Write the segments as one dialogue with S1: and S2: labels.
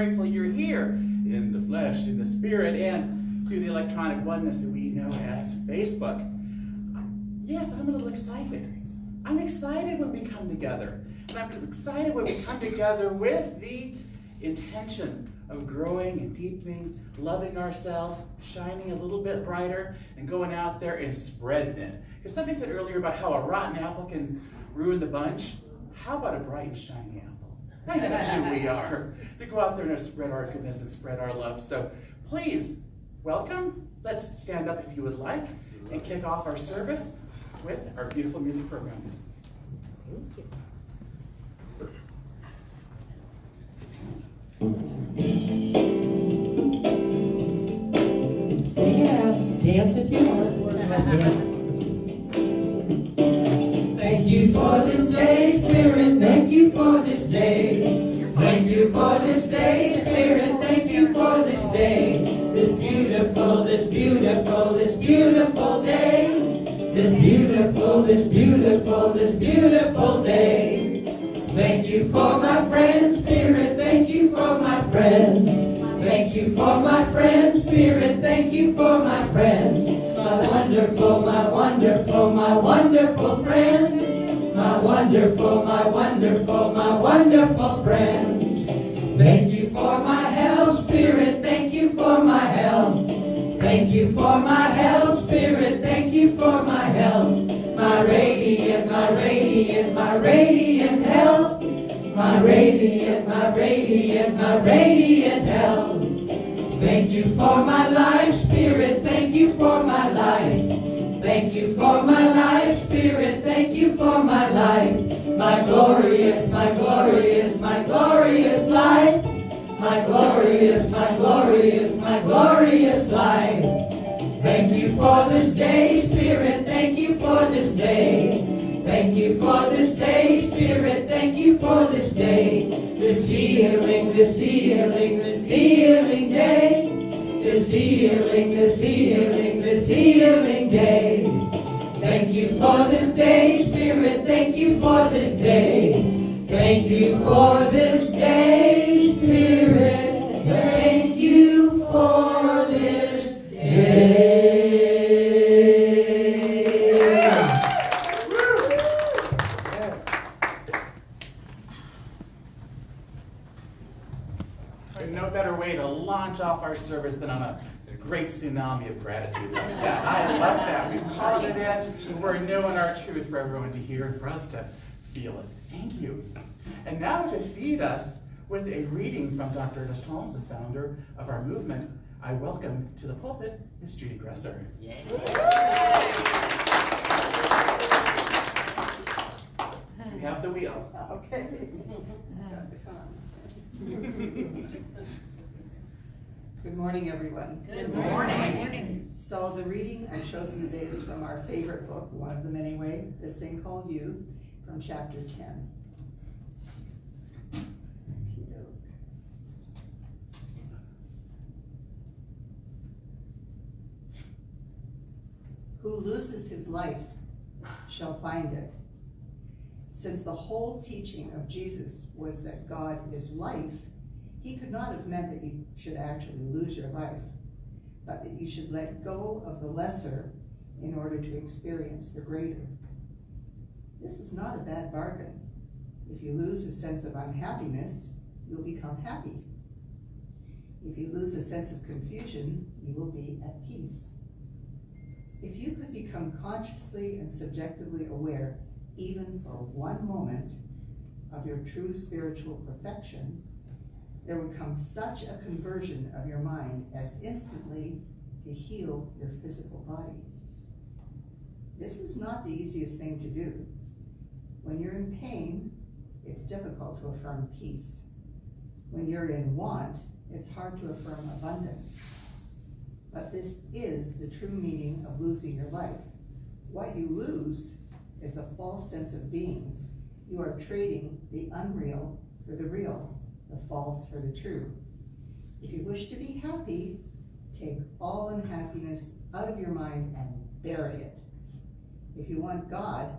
S1: grateful you're here in the flesh, in the spirit, and through the electronic oneness that we know as Facebook. Yes, I'm a little excited. I'm excited when we come together. And I'm excited when we come together with the intention of growing and deepening, loving ourselves, shining a little bit brighter, and going out there and spreading it. Because somebody said earlier about how a rotten apple can ruin the bunch. How about a bright and shiny apple? I think that's who we are. To go out there and spread our goodness and spread our love. So please, welcome. Let's stand up if you would like and kick off our service with our beautiful music program. Thank you.
S2: Sing it out, dance if you want. Thank you for this day, Spirit, thank you for this day. Thank you for this day, Spirit, thank you for this day. This beautiful, this beautiful, this beautiful day. This beautiful, this beautiful, this beautiful day. Thank you for my friends, Spirit, thank you for my friends. Thank you for my friends, Spirit, thank you for my friends. My wonderful, my wonderful, my wonderful friends. My wonderful, my wonderful, my wonderful friends. Thank you for my health, Spirit, thank you for my health. Thank you for my health, Spirit, thank you for my health. My radiant, my radiant, my radiant health. My radiant, my radiant, my radiant health. Thank you for my life, Spirit, thank you for my life. Thank you for my life, Spirit, thank you for my life. My glorious, my glorious, my glorious life. My glorious, my glorious, my glorious life. Thank you for this day, Spirit, thank you for this day. Thank you for this day, Spirit, thank you for this day. This healing, this healing, this healing day. This healing, this healing, this healing day. Thank you for this day, Spirit, thank you for this day. Thank you for this day, Spirit, thank you for this day.
S1: No better way to launch off our service than on a great tsunami of gratitude like that. I love that. We called it in. We're knowing our truth for everyone to hear and for us to feel it. Thank you. And now to feed us with a reading from Dr. Ernest Holmes, the founder of our movement, I welcome to the pulpit Miss Judy Gresser. Yay. You have the wheel.
S3: Okay. Good morning, everyone.
S4: Good morning.
S3: So the reading I've chosen today is from our favorite book, one of them anyway, This Thing Called You, from chapter 10. Who loses his life shall find it. Since the whole teaching of Jesus was that God is life, he could not have meant that you should actually lose your life, but that you should let go of the lesser in order to experience the greater. This is not a bad bargain. If you lose a sense of unhappiness, you'll become happy. If you lose a sense of confusion, you will be at peace. If you could become consciously and subjectively aware, even for one moment, of your true spiritual perfection, there would come such a conversion of your mind as instantly to heal your physical body. This is not the easiest thing to do. When you're in pain, it's difficult to affirm peace. When you're in want, it's hard to affirm abundance. But this is the true meaning of losing your life. What you lose is a false sense of being. You are trading the unreal for the real, the false for the true. If you wish to be happy, take all unhappiness out of your mind and bury it. If you want God,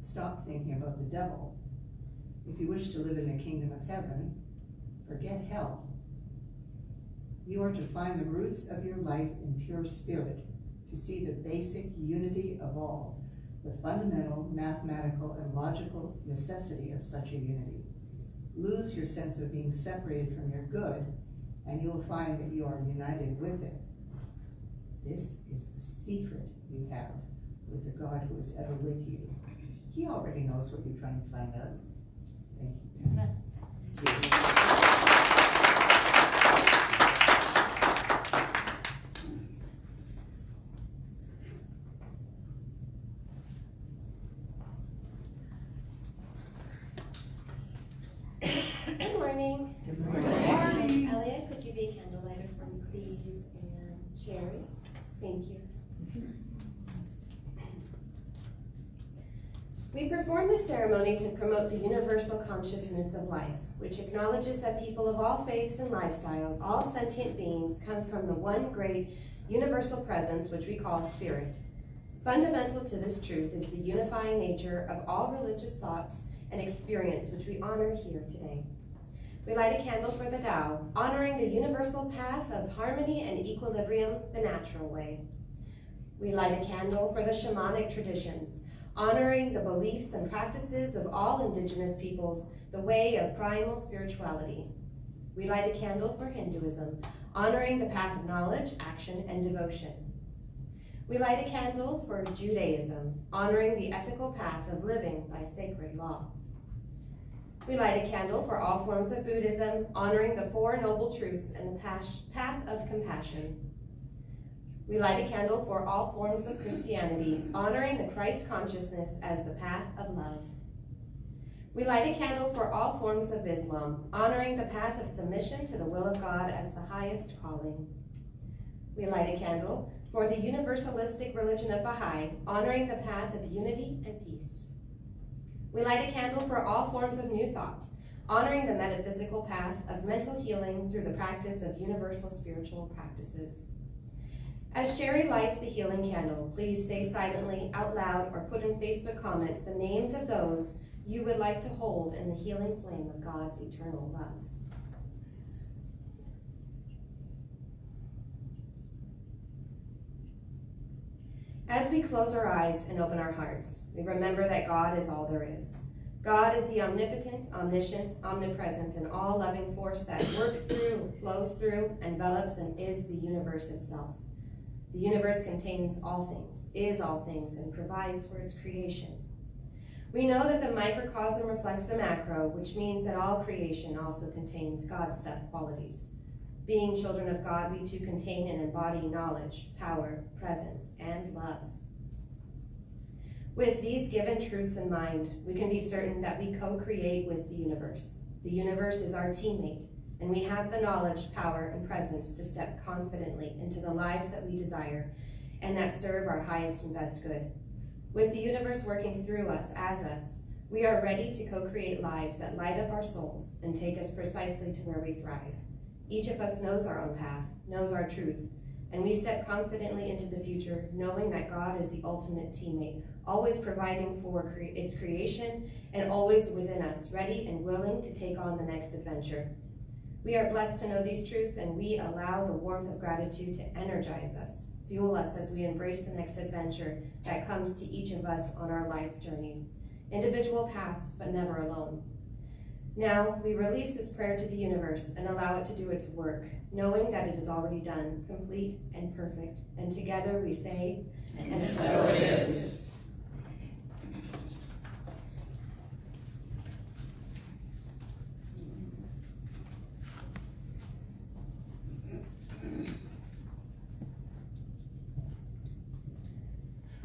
S3: stop thinking about the devil. If you wish to live in the kingdom of heaven, forget hell You are to find the roots of your life in pure spirit, to see the basic unity of all, the fundamental mathematical and logical necessity of such a unity. Lose your sense of being separated from your good, and you will find that you are united with it. This is the secret you have with the God who is ever with you. He already knows what you're trying to find out. Thank you, guys.
S5: Good morning.
S3: Good morning.
S5: Elliot, could you be a candlelighter for me, please? And Sherry, thank you. We perform this ceremony to promote the universal consciousness of life, which acknowledges that people of all faiths and lifestyles, all sentient beings, come from the one great universal presence, which we call spirit. Fundamental to this truth is the unifying nature of all religious thoughts and experience, which we honor here today. We light a candle for the Tao, honoring the universal path of harmony and equilibrium, the natural way. We light a candle for the shamanic traditions, honoring the beliefs and practices of all indigenous peoples, the way of primal spirituality. We light a candle for Hinduism, honoring the path of knowledge, action, and devotion. We light a candle for Judaism, honoring the ethical path of living by sacred law. We light a candle for all forms of Buddhism, honoring the Four Noble Truths and the path of compassion. We light a candle for all forms of Christianity, honoring the Christ consciousness as the path of love. We light a candle for all forms of Islam, honoring the path of submission to the will of God as the highest calling. We light a candle for the universalistic religion of Baha'i, honoring the path of unity and peace. We light a candle for all forms of New Thought, honoring the metaphysical path of mental healing through the practice of universal spiritual practices. As Sherry lights the healing candle, please say silently, out loud, or put in Facebook comments the names of those you would like to hold in the healing flame of God's eternal love. As we close our eyes and open our hearts, we remember that God is all there is. God is the omnipotent, omniscient, omnipresent, and all-loving force that works through, flows through, envelops, and is the universe itself. The universe contains all things, is all things, and provides for its creation. We know that the microcosm reflects the macro, which means that all creation also contains God-stuff qualities. Being children of God, we too contain and embody knowledge, power, presence, and love. With these given truths in mind, we can be certain that we co-create with the universe. The universe is our teammate, and we have the knowledge, power, and presence to step confidently into the lives that we desire and that serve our highest and best good. With the universe working through us, as us, we are ready to co-create lives that light up our souls and take us precisely to where we thrive. Each of us knows our own path, knows our truth, and we step confidently into the future, knowing that God is the ultimate teammate, always providing for its creation and always within us, ready and willing to take on the next adventure. We are blessed to know these truths, and we allow the warmth of gratitude to energize us, fuel us as we embrace the next adventure that comes to each of us on our life journeys. Individual paths, but never alone. Now, we release this prayer to the universe and allow it to do its work, knowing that it is already done, complete and perfect. And together we say, and so it is.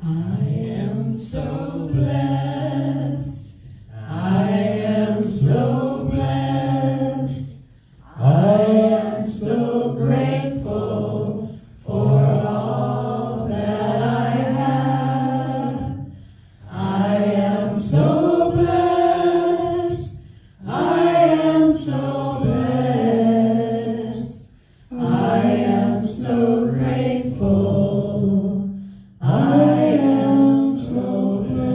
S2: I am so blessed. I am so blessed. I am so grateful for all that I have. I am so blessed. I am so blessed. I am so grateful. I am so blessed.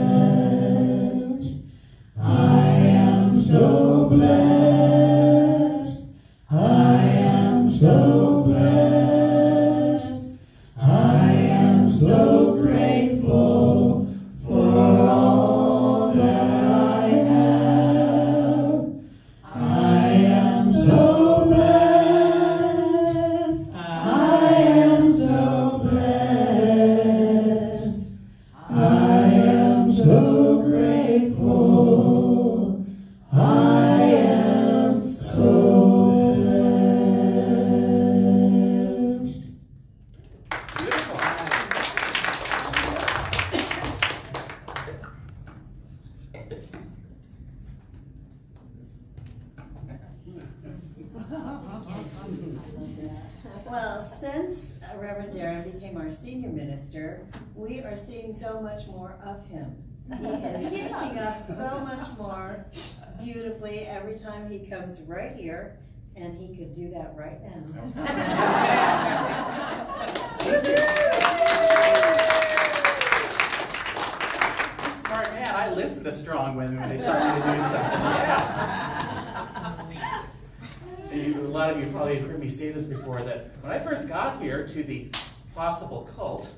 S6: Well, since Reverend Darin became our senior minister, we are seeing so much more of him. He is teaching us so much more beautifully every time he comes right here, and he could do that right now.
S1: Smart man, I listen to strong women when they tell me to do something. Yes. A lot of you probably have heard me say this before, that when I first got here to the possible cult,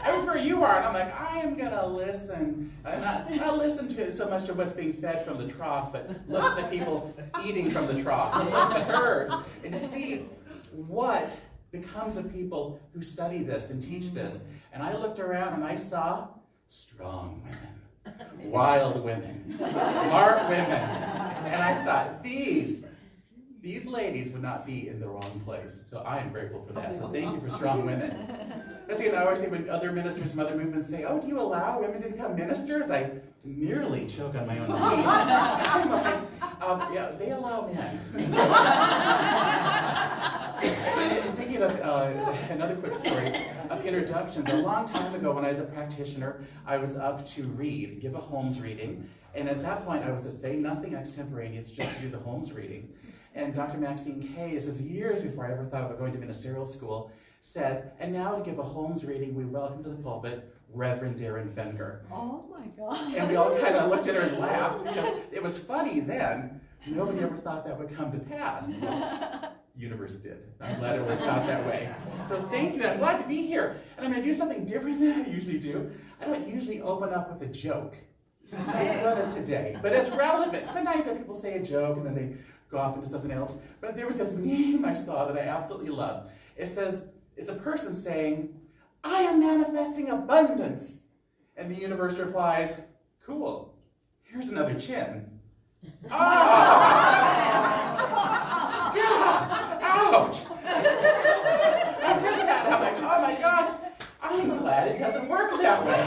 S1: I was where you are, and I'm like, I am gonna listen. I'm not listen to so much to what's being fed from the trough, but look at the people eating from the trough, and look at the herd, and to see what becomes of people who study this and teach this. And I looked around and I saw strong women, wild women, smart women, and I thought, these ladies would not be in the wrong place. So I am grateful for that. So thank you for strong women. That's what I always say when other ministers from other movements say, oh, do you allow women to become ministers? I nearly choke on my own teeth. I'm like, yeah, they allow men. And thinking of another quick story of introductions. A long time ago when I was a practitioner, I was up to give a Holmes reading. And at that point, I was to say nothing extemporaneous, just do the Holmes reading. And Dr. Maxine Kay, this is years before I ever thought about going to ministerial school, said, and now to give a Holmes reading, we welcome to the pulpit Reverend Darin Fenger.
S7: Oh my God.
S1: And we all kind of looked at her and laughed because it was funny then. Nobody ever thought that would come to pass. Well, universe did. I'm glad it worked out that way. So thank you. I'm glad to be here. And I'm going to do something different than I usually do. I don't usually open up with a joke. I've done it today, but it's relevant. Sometimes people say a joke and then they go off into something else. But there was this meme I saw that I absolutely love. It says, it's a person saying, I am manifesting abundance. And the universe replies, cool, here's another chin. Oh! God! Ouch! I heard that and I'm like, oh my gosh, I'm glad it doesn't work that way.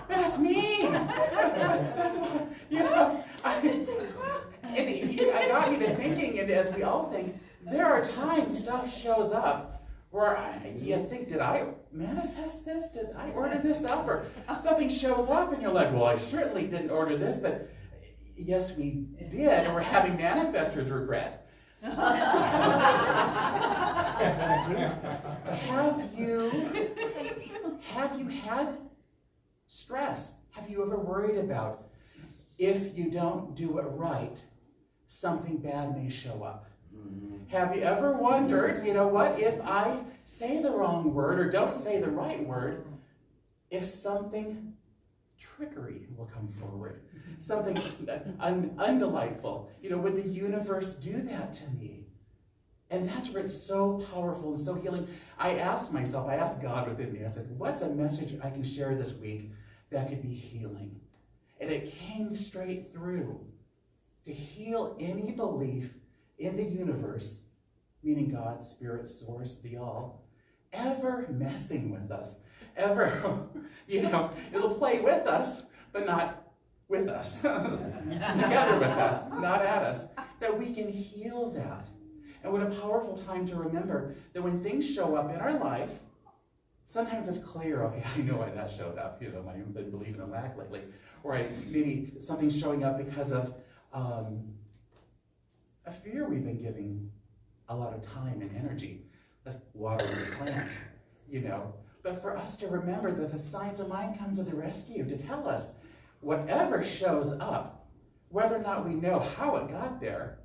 S1: That's mean. That's why, you know, it got me to thinking, and as we all think, there are times stuff shows up where you think, did I manifest this? Did I order this up? Or something shows up and you're like, well, I certainly didn't order this, but yes, we did, and we're having manifestors regret. Have you had stress? Have you ever worried about if you don't do it right, something bad may show up? Have you ever wondered, you know what, if I say the wrong word or don't say the right word, if something trickery will come forward, something undelightful? You know, would the universe do that to me? And that's where it's so powerful and so healing. I asked God within me, I said, what's a message I can share this week that could be healing? And it came straight through to heal any belief in the universe, meaning God, Spirit, Source, the All, ever messing with us, ever, you know, it'll play with us, but not with us, together with us, not at us, that we can heal that. And what a powerful time to remember that when things show up in our life, sometimes it's clear, okay, I know why that showed up, you know, I've been believing in lack lately, or maybe something's showing up because of a fear we've been giving a lot of time and energy, like watering the plant, you know. But for us to remember that the science of mind comes to the rescue to tell us whatever shows up, whether or not we know how it got there,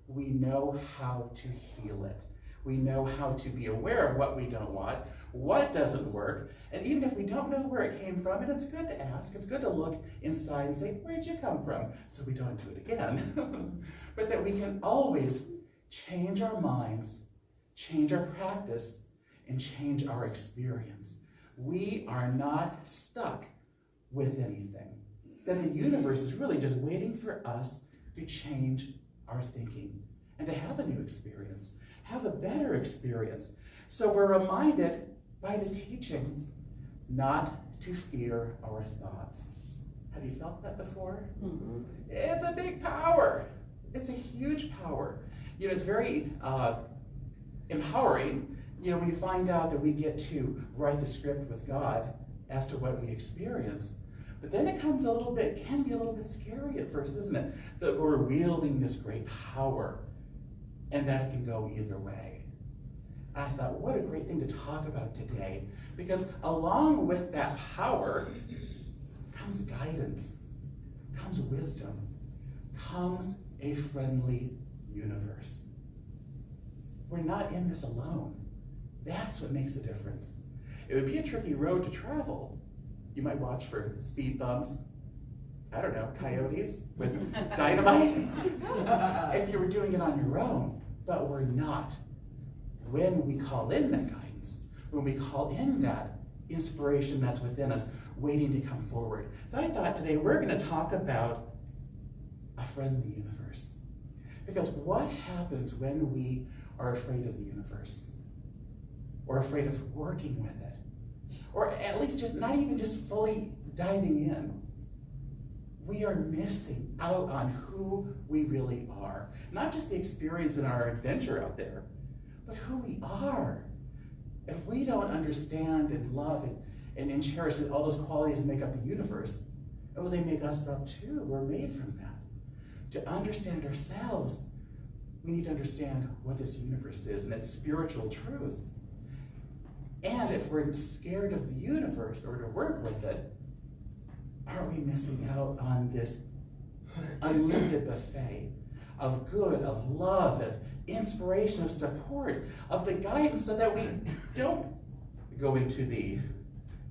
S1: we know how to heal it. We know how to be aware of what we don't want, what doesn't work, and even if we don't know where it came from, and it's good to ask, it's good to look inside and say, where'd you come from? So we don't do it again. But that we can always change our minds, change our practice, and change our experience. We are not stuck with anything. That the universe is really just waiting for us to change our thinking and to have a new experience, have a better experience. So we're reminded by the teaching not to fear our thoughts. Have you felt that before?
S6: Mhm.
S1: It's a big power. It's a huge power. You know, it's very empowering, you know, when you find out that we get to write the script with God as to what we experience. But then it can be a little bit scary at first, isn't it? That we're wielding this great power and that it can go either way. And I thought, what a great thing to talk about today, because along with that power comes guidance, comes wisdom, comes a friendly universe. We're not in this alone. That's what makes a difference. It would be a tricky road to travel. You might watch for speed bumps, I don't know, coyotes with dynamite, if you were doing it on your own, but we're not. When we call in that guidance, when we call in that inspiration that's within us, waiting to come forward. So I thought today we're going to talk about a friendly universe. Because what happens when we are afraid of the universe? Or afraid of working with it? Or at least just not even just fully diving in. We are missing out on who we really are. Not just the experience in our adventure out there, but who we are. If we don't understand and love and cherish all those qualities that make up the universe, oh, they make us up too. We're made from that. To understand ourselves, we need to understand what this universe is and its spiritual truth. And if we're scared of the universe or to work with it, aren't we missing out on this unlimited buffet of good, of love, of inspiration, of support, of the guidance, so that we don't go into the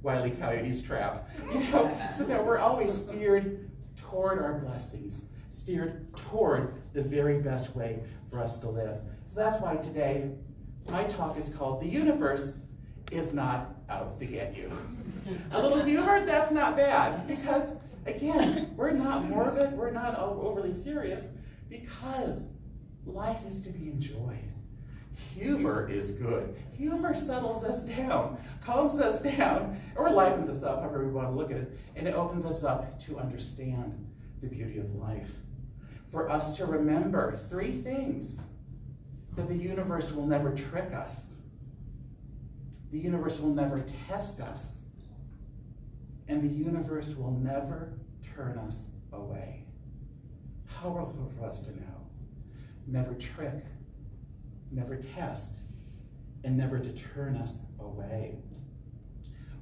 S1: Wile E. Coyote's trap, you know, so that we're always steered toward our blessings, steered toward the very best way for us to live. So that's why today my talk is called "The Universe is Not Out to Get You." A little humor, that's not bad, because again, we're not morbid, we're not overly serious, because life is to be enjoyed. Humor is good. Humor settles us down, calms us down, or lightens us up, however we want to look at it, and it opens us up to understand the beauty of life. For us to remember three things: that the universe will never trick us, the universe will never test us, and the universe will never turn us away. Powerful for us to know. Never trick, never test, and never to turn us away.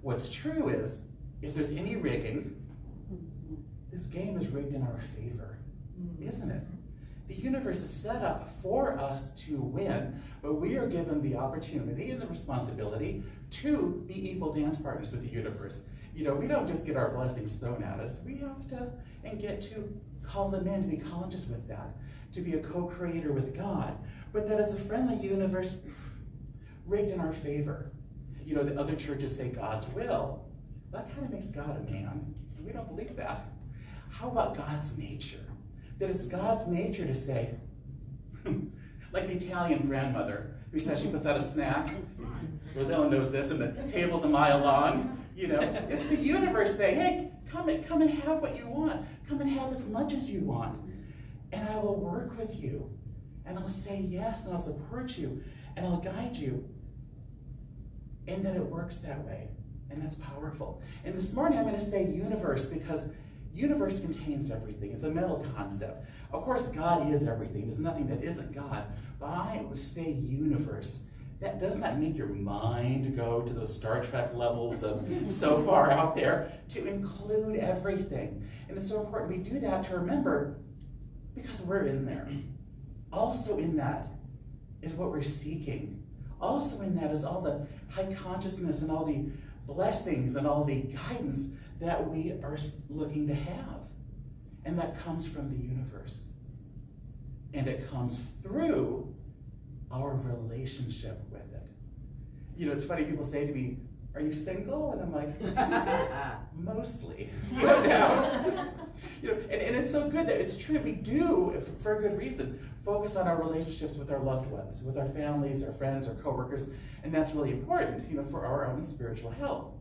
S1: What's true is, if there's any rigging, this game is rigged in our favor, isn't it? The universe is set up for us to win, but we are given the opportunity and the responsibility to be equal dance partners with the universe. You know, we don't just get our blessings thrown at us. We have to and get to call them in, to be conscious with that, to be a co-creator with God, but that it's a friendly universe rigged in our favor. You know, the other churches say God's will. That kind of makes God a man. We don't believe that. How about God's nature? That it's God's nature to say, like the Italian grandmother who says she puts out a snack. Rosella knows this, and the table's a mile long. You know, it's the universe saying, hey, come and have what you want. Come and have as much as you want. And I will work with you. And I'll say yes, and I'll support you, and I'll guide you. And that it works that way. And that's powerful. And this morning I'm going to say universe, because universe contains everything. It's a mental concept. Of course, God is everything. There's nothing that isn't God. But I would say universe. That does not make your mind go to those Star Trek levels of so far out there, to include everything. And it's so important we do that, to remember, because we're in there. Also in that is what we're seeking. Also in that is all the high consciousness and all the blessings and all the guidance that we are looking to have. And that comes from the universe. And it comes through our relationship with it. You know, it's funny, people say to me, are you single? And I'm like, mostly. You know, and it's so good that it's true. We do, for a good reason, focus on our relationships with our loved ones, with our families, our friends, our coworkers, and that's really important, you know, for our own spiritual health.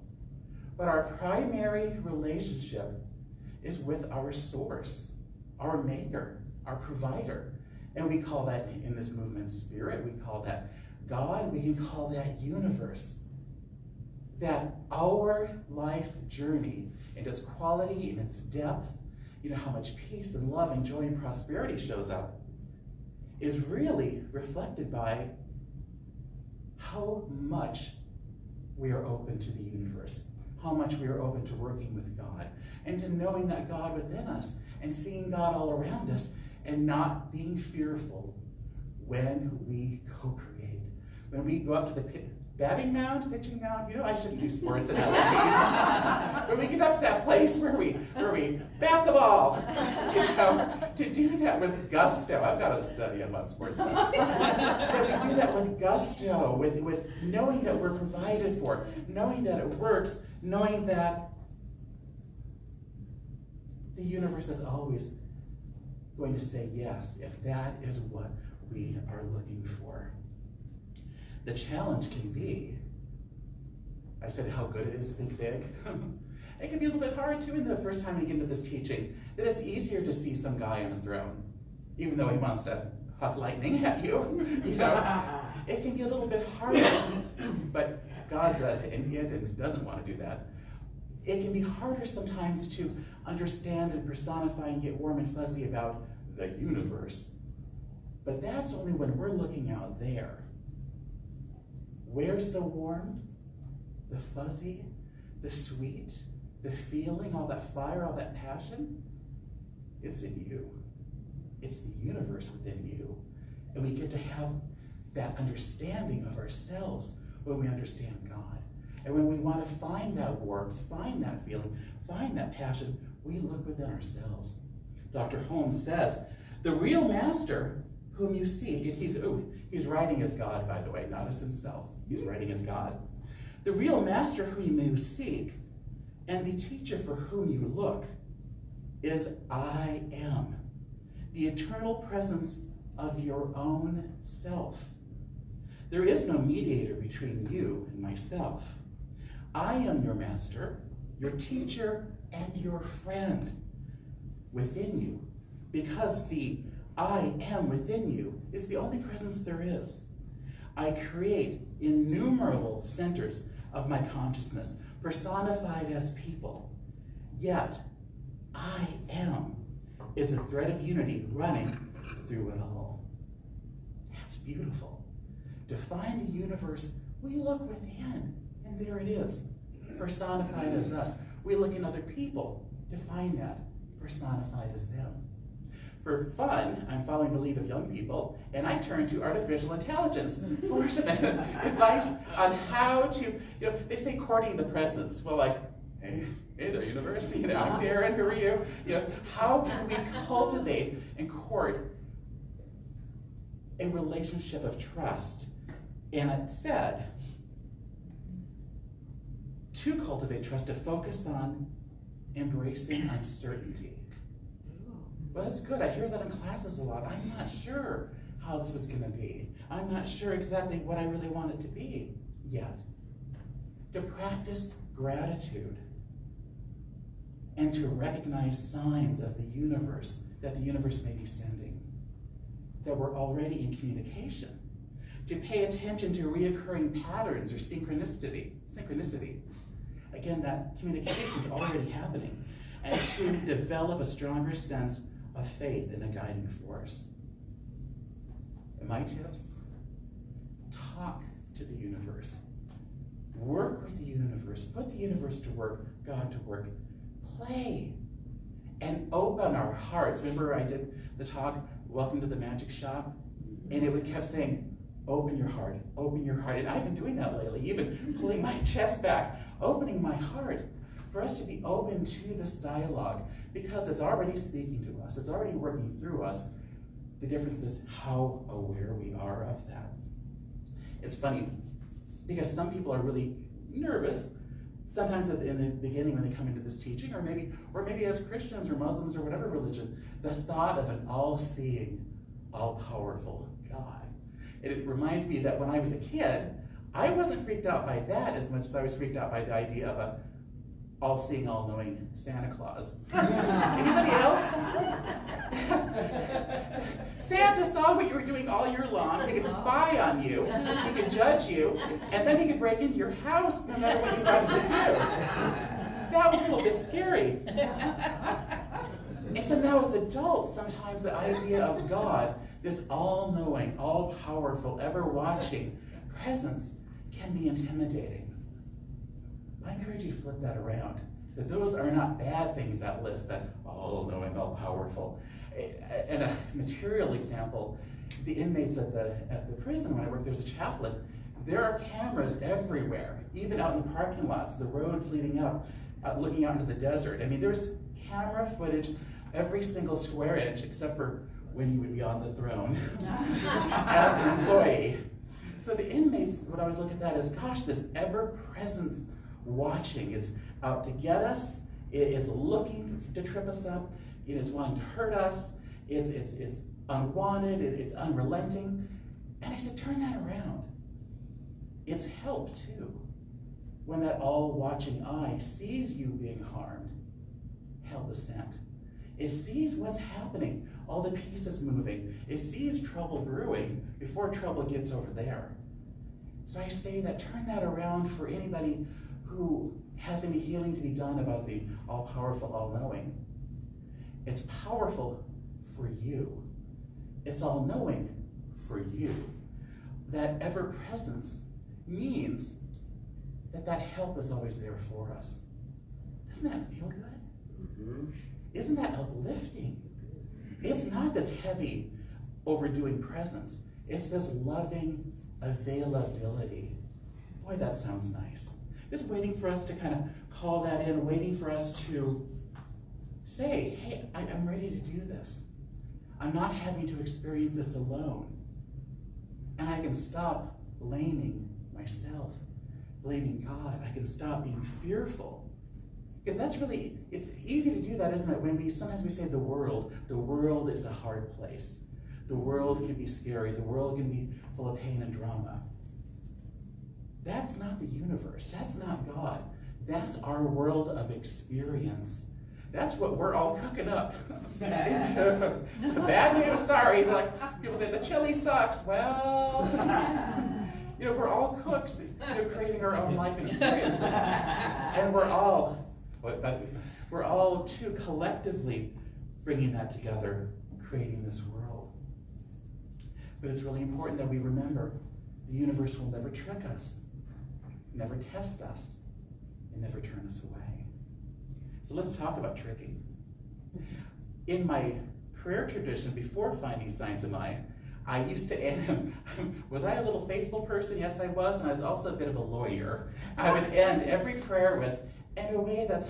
S1: But our primary relationship is with our source, our maker, our provider. And we call that, in this movement, spirit. We call that God. We can call that universe. That our life journey and its quality and its depth, how much peace and love and joy and prosperity shows up, is really reflected by how much we are open to the universe, how much we are open to working with God, and to knowing that God within us, and seeing God all around us, and not being fearful when we co-create. When we go up to the batting mound, pitching mound, I shouldn't do sports analogies. When we get up to that place where we bat the ball, to do that with gusto. I've got a study on what sports is. That we do that with gusto, with knowing that we're provided for, knowing that it works, knowing that the universe is always going to say yes if that is what we are looking for. The challenge can be, I said how good it is to think big. It can be a little bit hard too in the first time we get into this teaching, that it's easier to see some guy on a throne, even though he wants to huck lightning at you. It can be a little bit harder, but God's an it and doesn't want to do that. It can be harder sometimes to understand and personify and get warm and fuzzy about the universe. But that's only when we're looking out there. Where's the warm, the fuzzy, the sweet, the feeling, all that fire, all that passion? It's in you. It's the universe within you. And we get to have that understanding of ourselves when we understand God. And when we want to find that warmth, find that feeling, find that passion, we look within ourselves. Dr. Holmes says, the real master whom you seek, and he's writing as God, by the way, not as himself. He's writing as God. The real master whom you seek and the teacher for whom you look is I am, the eternal presence of your own self. There is no mediator between you and myself. I am your master, your teacher, and your friend within you, because the I am within you is the only presence there is. I create innumerable centers of my consciousness, personified as people. Yet, I am is a thread of unity running through it all. That's beautiful. To find the universe, we look within, and there it is, personified as us. We look in other people to find that, personified as them. For fun, I'm following the lead of young people, and I turn to artificial intelligence for some advice on how to, they say courting the presence. Well, like, hey there, universe, I'm Darin, who are you? How can we cultivate and court a relationship of trust? And it said, to cultivate trust, to focus on embracing uncertainty. Well, that's good. I hear that in classes a lot. I'm not sure how this is going to be. I'm not sure exactly what I really want it to be yet. To practice gratitude and to recognize signs of the universe, that the universe may be sending, that we're already in communication. To pay attention to reoccurring patterns or synchronicity. Again, that communication is already happening. And to develop a stronger sense of faith in a guiding force. And my tips? Talk to the universe. Work with the universe. Put the universe to work, God to work. Play. And open our hearts. Remember I did the talk, Welcome to the Magic Shop? And it kept saying, open your heart, open your heart. And I've been doing that lately, even pulling my chest back, opening my heart. For us to be open to this dialogue, because it's already speaking to us, it's already working through us. The difference is how aware we are of that. It's funny, because some people are really nervous, sometimes in the beginning when they come into this teaching, or maybe as Christians or Muslims or whatever religion, the thought of an all-seeing, all-powerful God. And it reminds me that when I was a kid, I wasn't freaked out by that as much as I was freaked out by the idea of a all-seeing, all-knowing Santa Claus. Anybody else? Santa saw what you were doing all year long. He could spy on you. He could judge you. And then he could break into your house no matter what you wanted to do. That was a little bit scary. And so now as adults, sometimes the idea of God, this all-knowing, all-powerful, ever-watching presence can be intimidating. I encourage you to flip that around. That those are not bad things, that list, that all-knowing, all-powerful. And a material example, the inmates at the prison, when I worked there as a chaplain, there are cameras everywhere, even out in the parking lots, the roads leading up, looking out into the desert. I mean, there's camera footage every single square inch, except for when you would be on the throne as an employee. So the inmates would always look at that as, gosh, this ever-presence watching. It's out to get us. It's looking to trip us up. It's wanting to hurt us. It's unwanted. It's unrelenting. And I said, turn that around. It's help too. When that all-watching eye sees you being harmed, help is sent. It sees what's happening, all the pieces moving. It sees trouble brewing before trouble gets over there. So I say that, turn that around for anybody who has any healing to be done about the all-powerful, all-knowing. It's powerful for you. It's all-knowing for you. That ever-presence means that help is always there for us. Doesn't that feel good? Mm-hmm. Isn't that uplifting? It's not this heavy, overdoing presence. It's this loving availability. Boy, that sounds nice. Just waiting for us to kind of call that in, waiting for us to say, hey, I'm ready to do this. I'm not having to experience this alone. And I can stop blaming myself, blaming God. I can stop being fearful. Because that's really, it's easy to do that, isn't it? When sometimes we say the world is a hard place. The world can be scary. The world can be full of pain and drama. That's not the universe. That's not God. That's our world of experience. That's what we're all cooking up. Bad news, sorry. Like, people say the chili sucks. Well, we're all cooks, creating our own life experiences. And we're all too collectively bringing that together, creating this world. But it's really important that we remember the universe will never trick us, never test us, and never turn us away. So let's talk about tricking. In my prayer tradition, before finding Science of Mind, I used to end, was I a little faithful person? Yes, I was, and I was also a bit of a lawyer. I would end every prayer with, in a way that's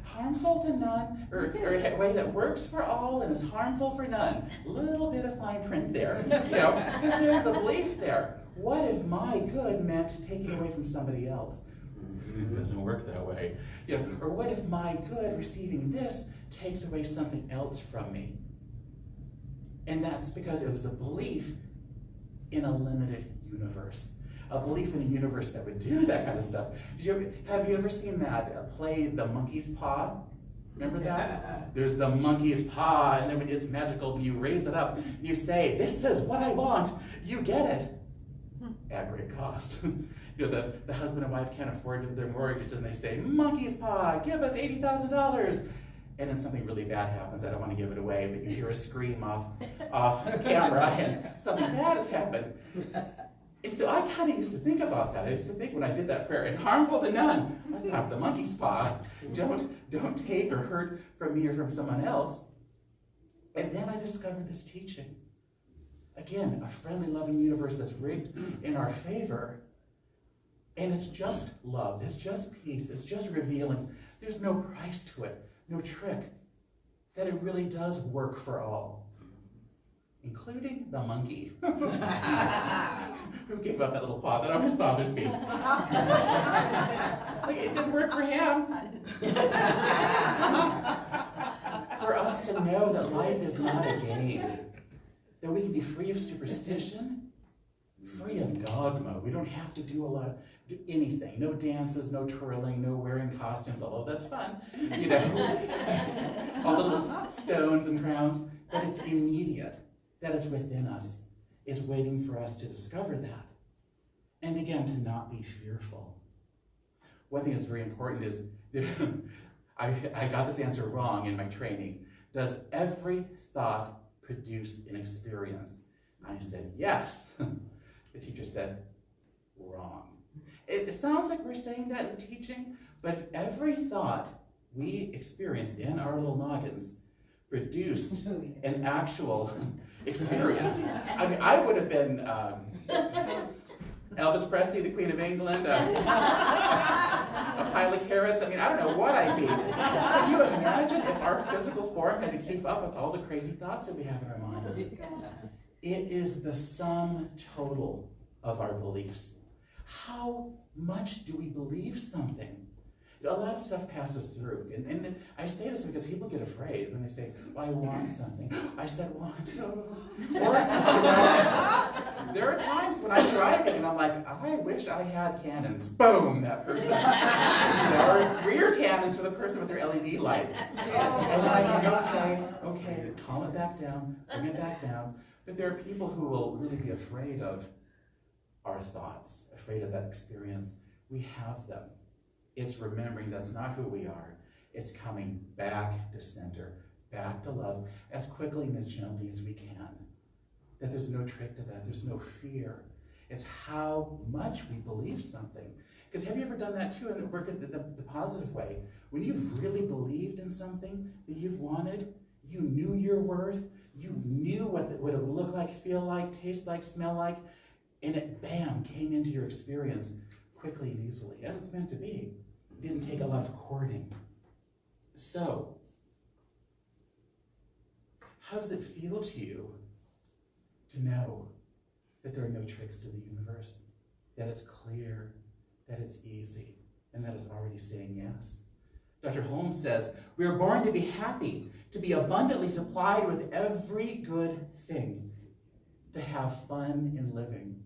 S1: harmful to none, or a way that works for all and is harmful for none. A little bit of fine print there, because there's a belief there. What if my good meant taking away from somebody else? It doesn't work that way. Or what if my good, receiving this, takes away something else from me? And that's because it was a belief in a limited universe. A belief in a universe that would do that kind of stuff. Have you ever seen that play, The Monkey's Paw? Remember that? There's the monkey's paw, and then when it's magical, when you raise it up, you say, this is what I want, you get it. At great cost. The husband and wife can't afford their mortgage, and they say, monkey's paw, give us $80,000. And then something really bad happens. I don't want to give it away, but you hear a scream off camera, and something bad has happened. And so I kind of used to think about that. I used to think when I did that prayer, and harmful to none, I thought the monkey's paw. Don't take or hurt from me or from someone else. And then I discovered this teaching. Again, a friendly, loving universe that's rigged in our favor. And it's just love. It's just peace. It's just revealing. There's no price to it, no trick. That it really does work for all. Including the monkey. Who gave up that little paw? That always bothers me. Like, it didn't work for him. For us to know that life is not a game. That we can be free of superstition, free of dogma. We don't have to do anything. No dances, no twirling, no wearing costumes, although that's fun, you know. All the little stones and crowns. But it's immediate, that it's within us. It's waiting for us to discover that. And again, to not be fearful. One thing that's very important is, I got this answer wrong in my training. Does every thought produce an experience? I said, yes. The teacher said, wrong. It sounds like we're saying that in the teaching, but if every thought we experience in our little noggins produced an actual experience, I mean, I would have been Elvis Presley, the Queen of England, a pile of carrots. I mean, I don't know what I'd be. Can you imagine if our physical form had to keep up with all the crazy thoughts that we have in our minds? It is the sum total of our beliefs. How much do we believe something? A lot of stuff passes through. And I say this because people get afraid when they say, well, I want something. I said want. Or, there are times when I'm driving and I'm like, I wish I had cannons. Boom, that person. Or rear cannons for the person with their LED lights. And I think, okay, calm it back down, bring it back down. But there are people who will really be afraid of our thoughts, afraid of that experience. We have them. It's remembering that's not who we are. It's coming back to center, back to love, as quickly and as gently as we can. That there's no trick to that. There's no fear. It's how much we believe something. Because have you ever done that too, in the positive way? When you've really believed in something that you've wanted, you knew your worth, you knew what it would look like, feel like, taste like, smell like, and it, bam, came into your experience quickly and easily, as it's meant to be. It didn't take a lot of courting. So, how does it feel to you to know that there are no tricks to the universe, that it's clear, that it's easy, and that it's already saying yes? Dr. Holmes says, we are born to be happy, to be abundantly supplied with every good thing, to have fun in living.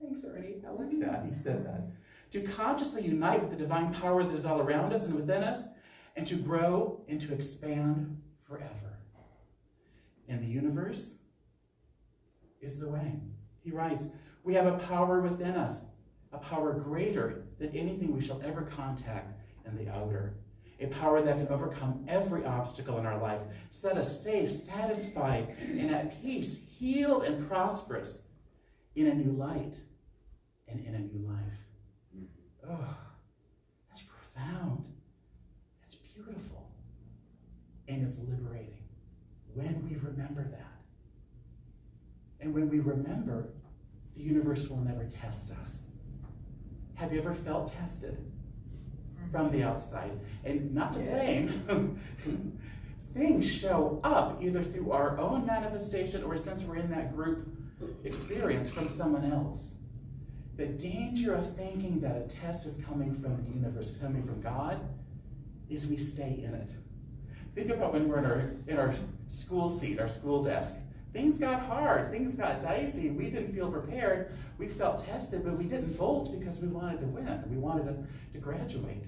S1: Thanks, Ernie. I like that. He said that. To consciously unite with the divine power that is all around us and within us, and to grow and to expand forever. And the universe is the way. He writes, we have a power within us, a power greater than anything we shall ever contact in the outer. A power that can overcome every obstacle in our life, set us safe, satisfied, and at peace, healed and prosperous in a new light and in a new life. Oh, that's profound. It's beautiful. And it's liberating when we remember that. And when we remember, the universe will never test us. Have you ever felt tested from the outside? And not to blame, things show up either through our own manifestation or since we're in that group experience from someone else. The danger of thinking that a test is coming from the universe, coming from God, is we stay in it. Think about when we're in our school seat, our school desk. Things got hard, things got dicey, we didn't feel prepared, we felt tested, but we didn't bolt because we wanted to win, we wanted to graduate.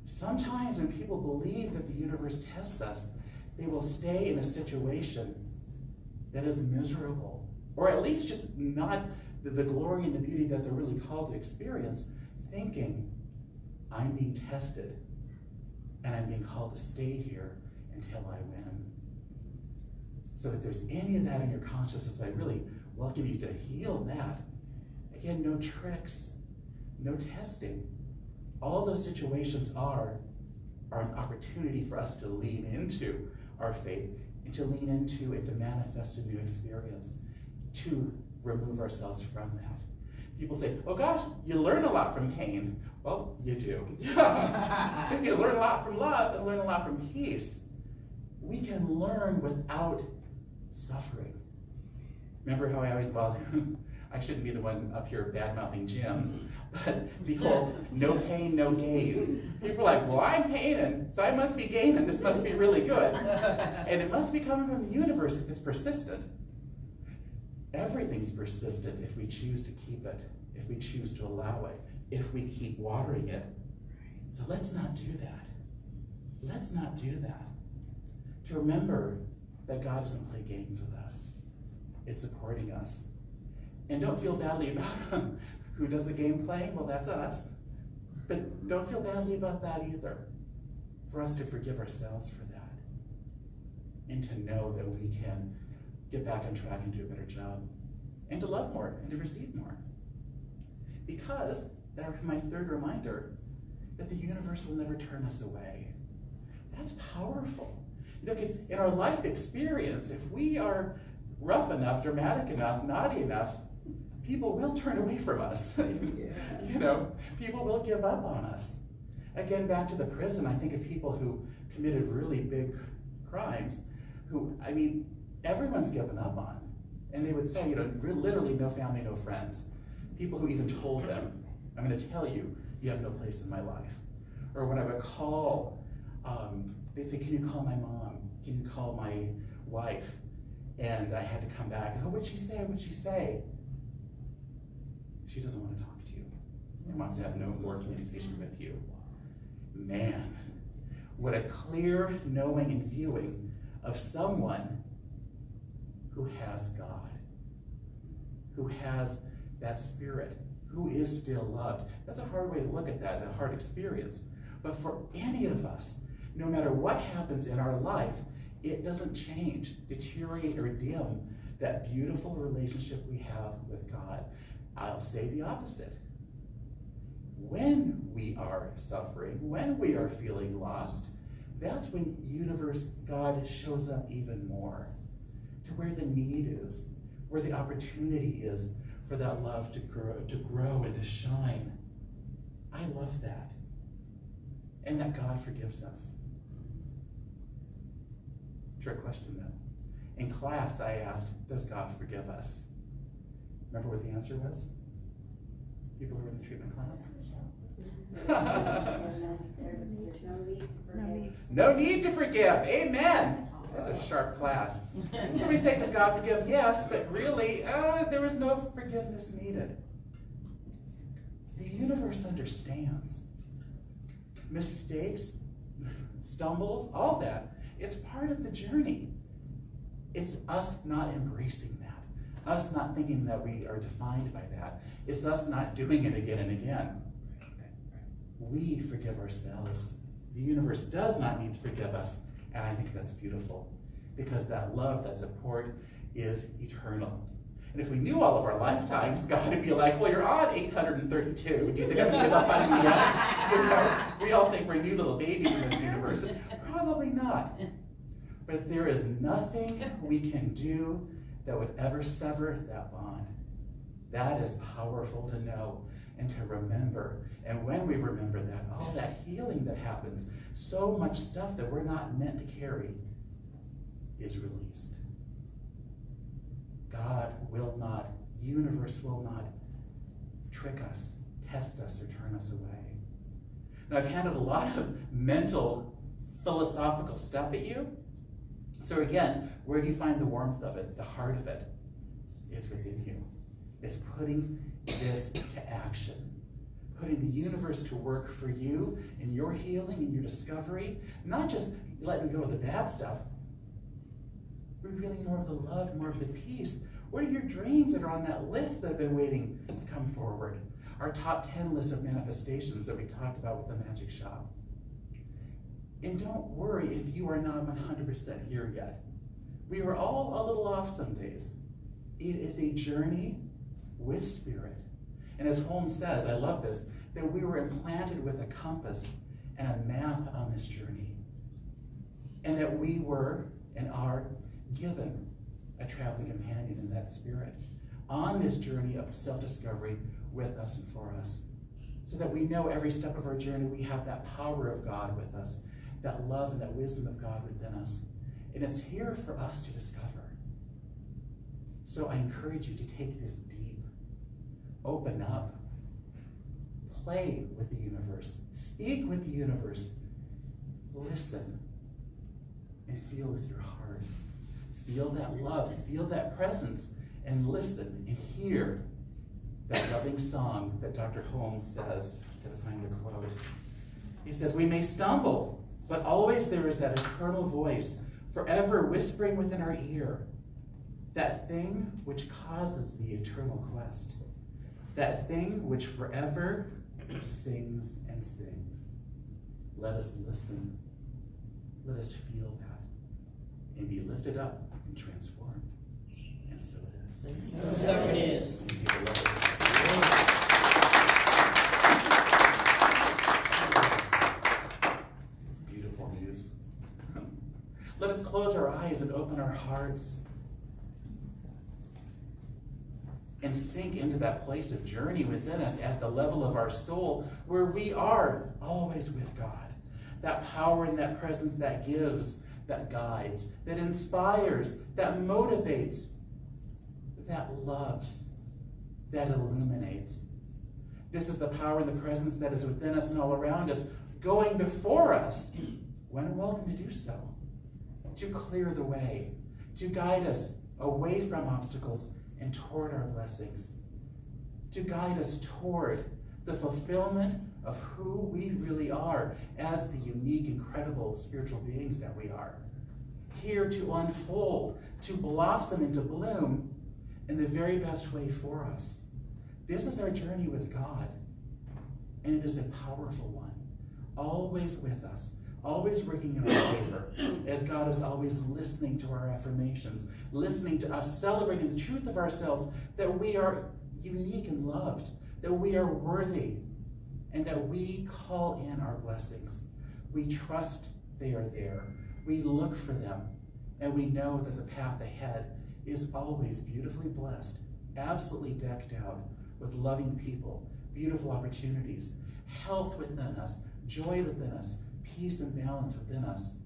S1: Sometimes when people believe that the universe tests us, they will stay in a situation that is miserable, or at least just not the glory and the beauty that they're really called to experience, thinking, I'm being tested, and I'm being called to stay here until I win. So if there's any of that in your consciousness, I really welcome you to heal that. Again, no tricks, no testing. All those situations are an opportunity for us to lean into our faith and to lean into and to manifest a new experience, to remove ourselves from that. People say, oh gosh, you learn a lot from pain. Well, you do. You learn a lot from love and learn a lot from peace. We can learn without suffering. Remember how I always, well, I shouldn't be the one up here bad-mouthing gyms, but the whole no pain, no gain. People are like, well, I'm paining, so I must be gaining. This must be really good. And it must be coming from the universe if it's persistent. Everything's persistent if we choose to keep it, if we choose to allow it, if we keep watering it. So let's not do that. Let's not do that. To remember that God doesn't play games with us. It's supporting us. And don't feel badly about who does the game playing. Well, that's us. But don't feel badly about that either. For us to forgive ourselves for that. And to know that we can get back on track and do a better job. And to love more and to receive more. Because, that's my third reminder, that the universe will never turn us away. That's powerful. You know, because in our life experience, if we are rough enough, dramatic enough, naughty enough, people will turn away from us. You know, people will give up on us. Again, back to the prison, I think of people who committed really big crimes, who, I mean, everyone's given up on. And they would say, you know, literally no family, no friends. People who even told them, I'm going to tell you, you have no place in my life. Or when I would call, they'd say, can you call my mom? Can you call my wife? And I had to come back. Oh, what'd she say? What'd she say? She doesn't want to talk to you. She wants to have no more communication with you. Man, what a clear knowing and viewing of someone who has God, who has that spirit, who is still loved. That's a hard way to look at that, a hard experience. But for any of us, no matter what happens in our life, it doesn't change, deteriorate, or dim that beautiful relationship we have with God. I'll say the opposite. When we are suffering, when we are feeling lost, that's when universe God shows up even more, to where the need is, where the opportunity is for that love to grow and to shine. I love that. And that God forgives us. Trick question though. In class, I asked, does God forgive us? Remember what the answer was? People who were in the treatment class? No need to forgive. Amen. That's a sharp class. Somebody say, does God forgive? Yes, but really, there was no forgiveness needed. The universe understands. Mistakes, stumbles, all that. It's part of the journey. It's us not embracing that. Us not thinking that we are defined by that. It's us not doing it again and again. We forgive ourselves. The universe does not need to forgive us. And I think that's beautiful. Because that love, that support is eternal. And if we knew all of our lifetimes, God would be like, well, you're on 832. Do you think I'm going to give up on you yet? You know, we all think we're new little babies in this universe. Probably not. But there is nothing we can do that would ever sever that bond. That is powerful to know and to remember. And when we remember that, all that healing that happens, so much stuff that we're not meant to carry is released. God will not, universe will not trick us, test us, or turn us away. Now, I've handed a lot of mental, philosophical stuff at you. So again, where do you find the warmth of it, the heart of it? It's within you. It's putting this to action. Putting the universe to work for you in your healing and your discovery. Not just letting go of the bad stuff, revealing more of the love, more of the peace. What are your dreams that are on that list that have been waiting to come forward? Our top 10 list of manifestations that we talked about with the Magic Shop. And don't worry if you are not 100% here yet. We are all a little off some days. It is a journey with spirit. And as Holmes says, I love this, that we were implanted with a compass and a map on this journey. And that we were and are given a traveling companion in that spirit on this journey of self-discovery with us and for us. So that we know every step of our journey we have that power of God with us, that love and that wisdom of God within us. And it's here for us to discover. So I encourage you to take this deep, open up, play with the universe, speak with the universe, listen, and feel with your heart. Feel that love, feel that presence, and listen and hear that loving song that Dr. Holmes says. I'm going to find the quote. He says, "We may stumble, but always there is that eternal voice, forever whispering within our ear, that thing which causes the eternal quest, that thing which forever sings and sings. Let us listen. Let us feel that and be lifted up and transformed." And so it is.
S6: So it is.
S1: Beautiful news. Let us close our eyes and open our hearts and sink into that place of journey within us at the level of our soul, where we are always with God. That power and that presence that gives, that guides, that inspires, that motivates, that loves, that illuminates. This is the power and the presence that is within us and all around us, going before us, when welcome to do so, to clear the way, to guide us away from obstacles and toward our blessings, to guide us toward the fulfillment of who we really are as the unique, incredible spiritual beings that we are. Here to unfold, to blossom and to bloom in the very best way for us. This is our journey with God, and it is a powerful one. Always with us, always working in our favor, as God is always listening to our affirmations, listening to us, celebrating the truth of ourselves, that we are unique and loved, that we are worthy, and that we call in our blessings. We trust they are there. We look for them, and we know that the path ahead is always beautifully blessed, absolutely decked out with loving people, beautiful opportunities, health within us, joy within us, peace and balance within us,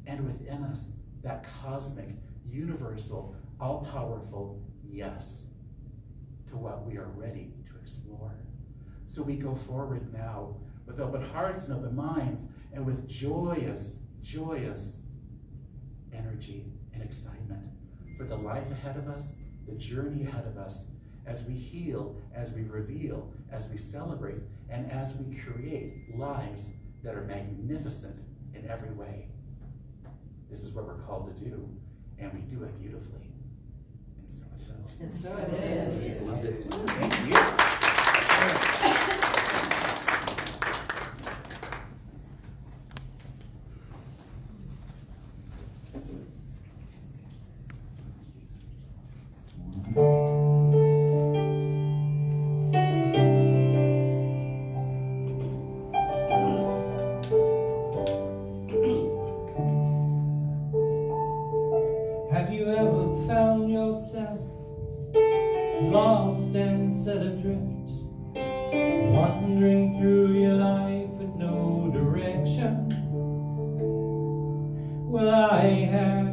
S1: and within us, that cosmic, universal, all-powerful yes to what we are ready to explore. So we go forward now with open hearts and open minds, and with joyous, joyous energy and excitement for the life ahead of us, the journey ahead of us, as we heal, as we reveal, as we celebrate, and as we create lives that are magnificent in every way. This is what we're called to do, and we do it beautifully. And so it does.
S6: And so it is.
S1: Love it. Thank you.
S7: Have you ever found yourself lost and set adrift, wandering through your life with no direction? Well, I have.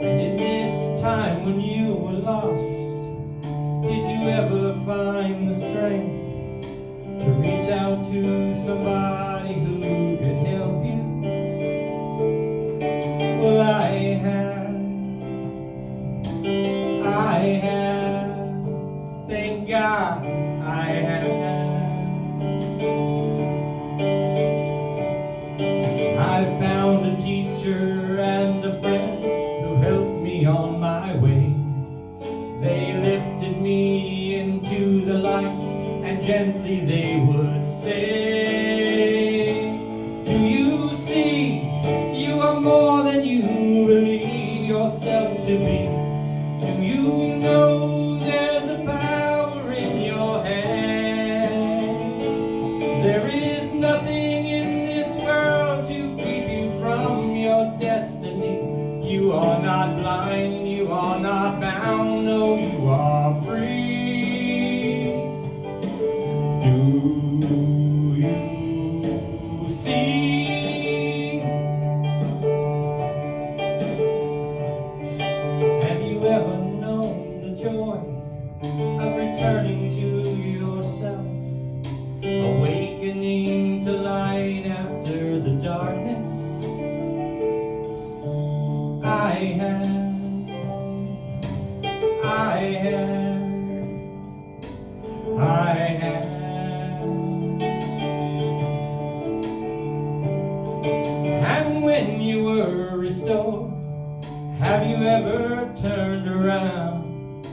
S7: And in this time when you were lost, did you ever find the strength to reach out to somebody who could help you? Well, I have. Thank God I have. I found a teacher and a friend who helped me on my way. They lifted me into the light, and gently they would say, do you see, you are more than you believe yourself to be? Do you know there's a power in your hand? There is nothing in this world to keep you from your destiny. You are not blind, you are not bound, no, you are free. Do you see? Have you ever known the joy of returning to yourself I have. And when you were restored, have you ever turned around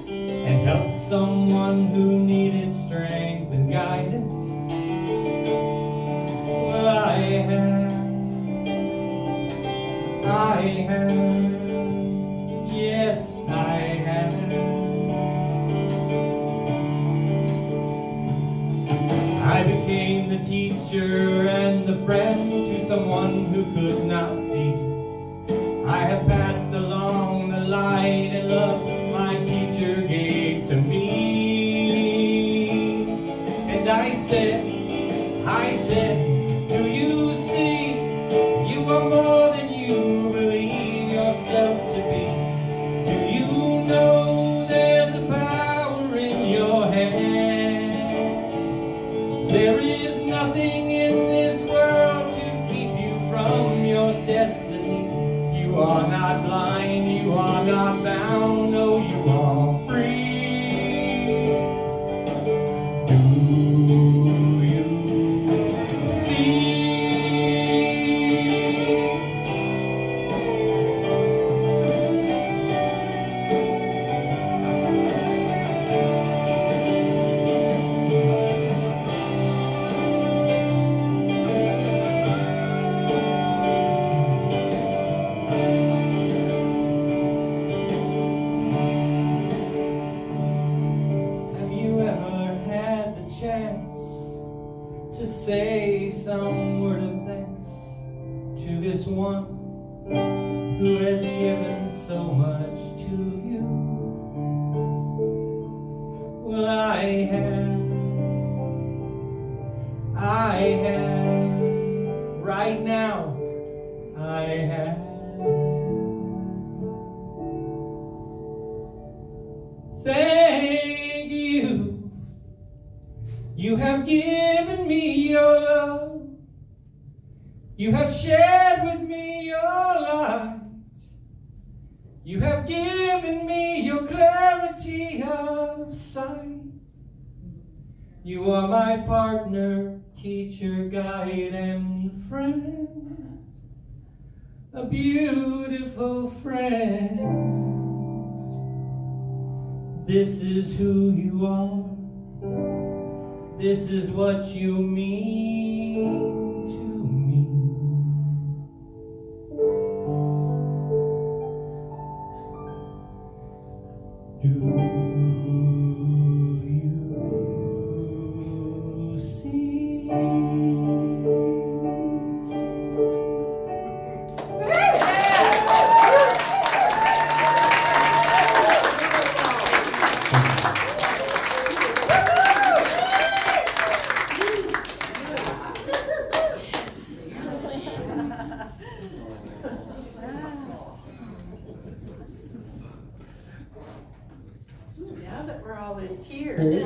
S7: and helped someone who needed strength and guidance? Well, I have, yes, I have. I became the teacher and the friend to someone who could not see. I have passed along the light and love my teacher gave to me. And I said, do you see? You are more than you believe yourself to be. Do you know there's a power in your hand? There is nothing in this world to keep you from your destiny. You are not blind, you are not bound, no, you are free. Do you see? To say some word of thanks to this one who has given so much to you? Well, I have, right now, I have. Thank you. You have given me your love. You have shared with me your light. You have given me your clarity of sight. You are my partner, teacher, guide, and friend. A beautiful friend. This is who you are. This is what you mean to me. Do you see?
S6: Now that we're all in tears.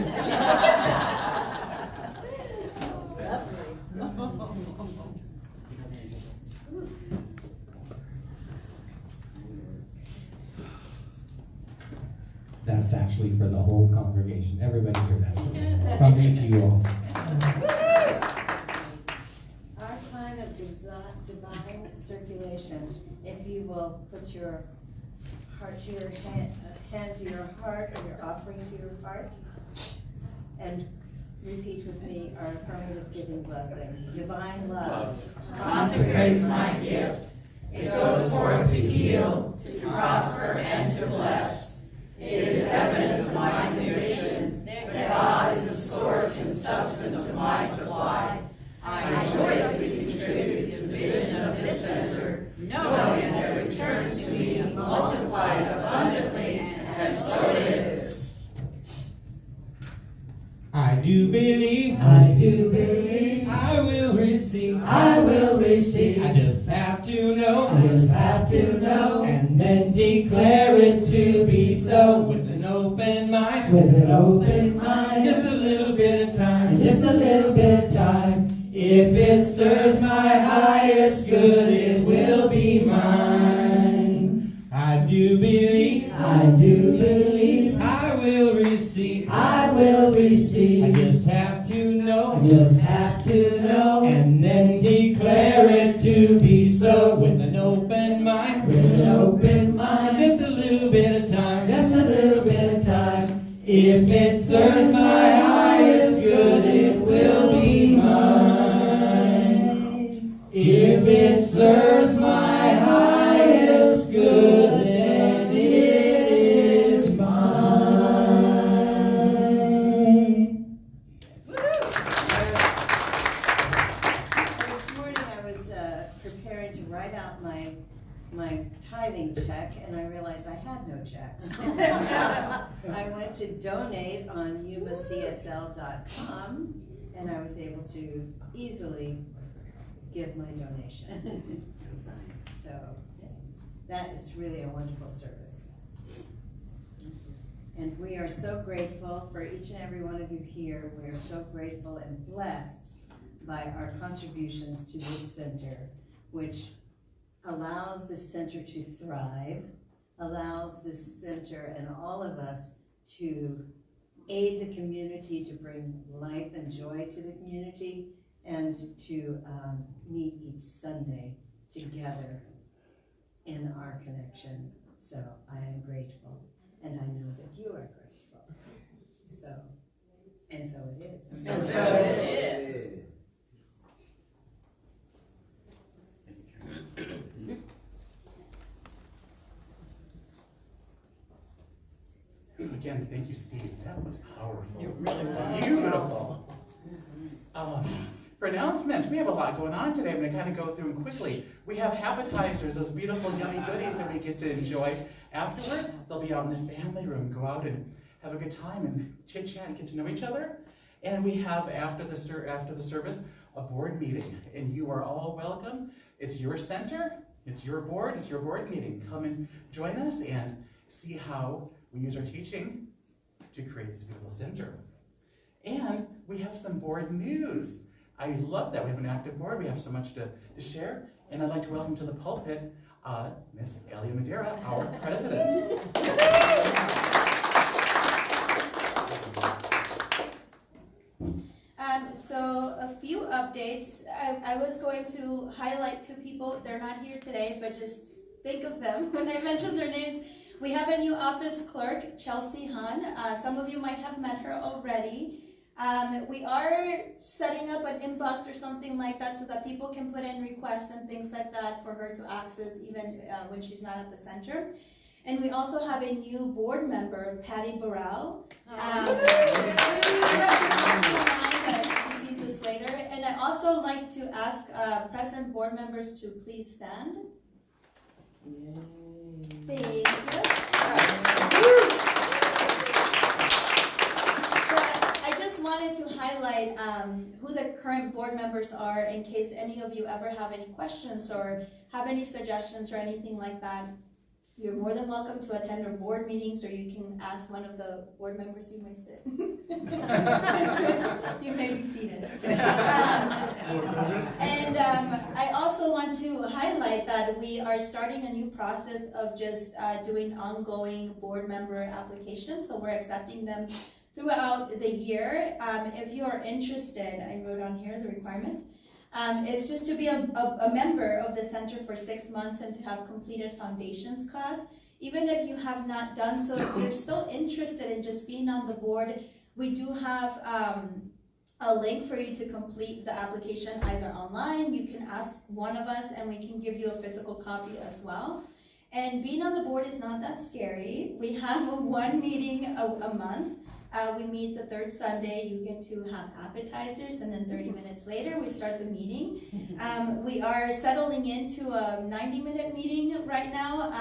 S7: That's actually for the whole congregation. Everybody hear that. From me to you all.
S6: Our time of divine circulation, if you will put your heart to your hand to your heart, or your offering to your heart, and repeat with me our affirmative giving blessing. Divine love
S2: Consecrates my gift. It goes forth to heal, to prosper, and to bless. It is evidence of my conviction that God is the source and substance of my supply. I joyously contribute to the vision of this center, knowing that it returns to me multiplied abundantly, and so it is.
S7: I do believe,
S2: I will receive,
S7: I just have to know, and then declare it to be so with an open mind, just a little bit of time, If it serves my highest good, it will be mine. I do believe,
S2: If it serves my highest good, it will be mine. If it serves my highest good, then it is mine.
S6: This morning I was preparing to write out my tithing check, and I realized I had no checks. I went to donate on yumacsl.com, and I was able to easily give my donation. So that is really a wonderful service. And we are so grateful for each and every one of you here. We are so grateful and blessed by our contributions to this center, which allows this center to thrive, allows this center and all of us to aid the community, to bring life and joy to the community, and to meet each Sunday together in our connection. So I am grateful, and I know that you are grateful. So it is.
S4: And so it is.
S1: Again, thank you, Steve. That was powerful.
S4: It really was.
S1: Beautiful. For announcements, we have a lot going on today. I'm going to kind of go through them quickly. We have appetizers, those beautiful, yummy goodies that we get to enjoy. Afterward, they'll be out in the family room. Go out and have a good time and chit-chat and get to know each other. And we have, after the service, a board meeting. And you are all welcome. It's your center. It's your board. It's your board meeting. Come and join us and see how we use our teaching to create this beautiful center. And we have some board news. I love that. We have an active board. We have so much to share. And I'd like to welcome to the pulpit Miss Elia Madera, our president.
S8: So a few updates. I was going to highlight two people. They're not here today, but just think of them when I mention their names. We have a new office clerk, Chelsea Hahn. Some of you might have met her already. We are setting up an inbox or something like that so that people can put in requests and things like that for her to access even when she's not at the center. And we also have a new board member, Patty Burrell. She sees this later. And I also like to ask present board members to please stand. Thank you. I just wanted to highlight who the current board members are in case any of you ever have any questions or have any suggestions or anything like that. You're more than welcome to attend our board meetings, or you can ask one of the board members. You may sit. You may be seated. And I also want to highlight that we are starting a new process of just doing ongoing board member applications. So we're accepting them throughout the year. If you are interested, I wrote on here the requirement. It's just to be a member of the center for 6 months and to have completed foundations class. Even if you have not done so, if you're still interested in just being on the board, we do have a link for you to complete the application either online. You can ask one of us and we can give you a physical copy as well. And being on the board is not that scary. We have one meeting a month. We meet the third Sunday. You get to have appetizers, and then 30 minutes later, we start the meeting. We are settling into a 90-minute meeting right now,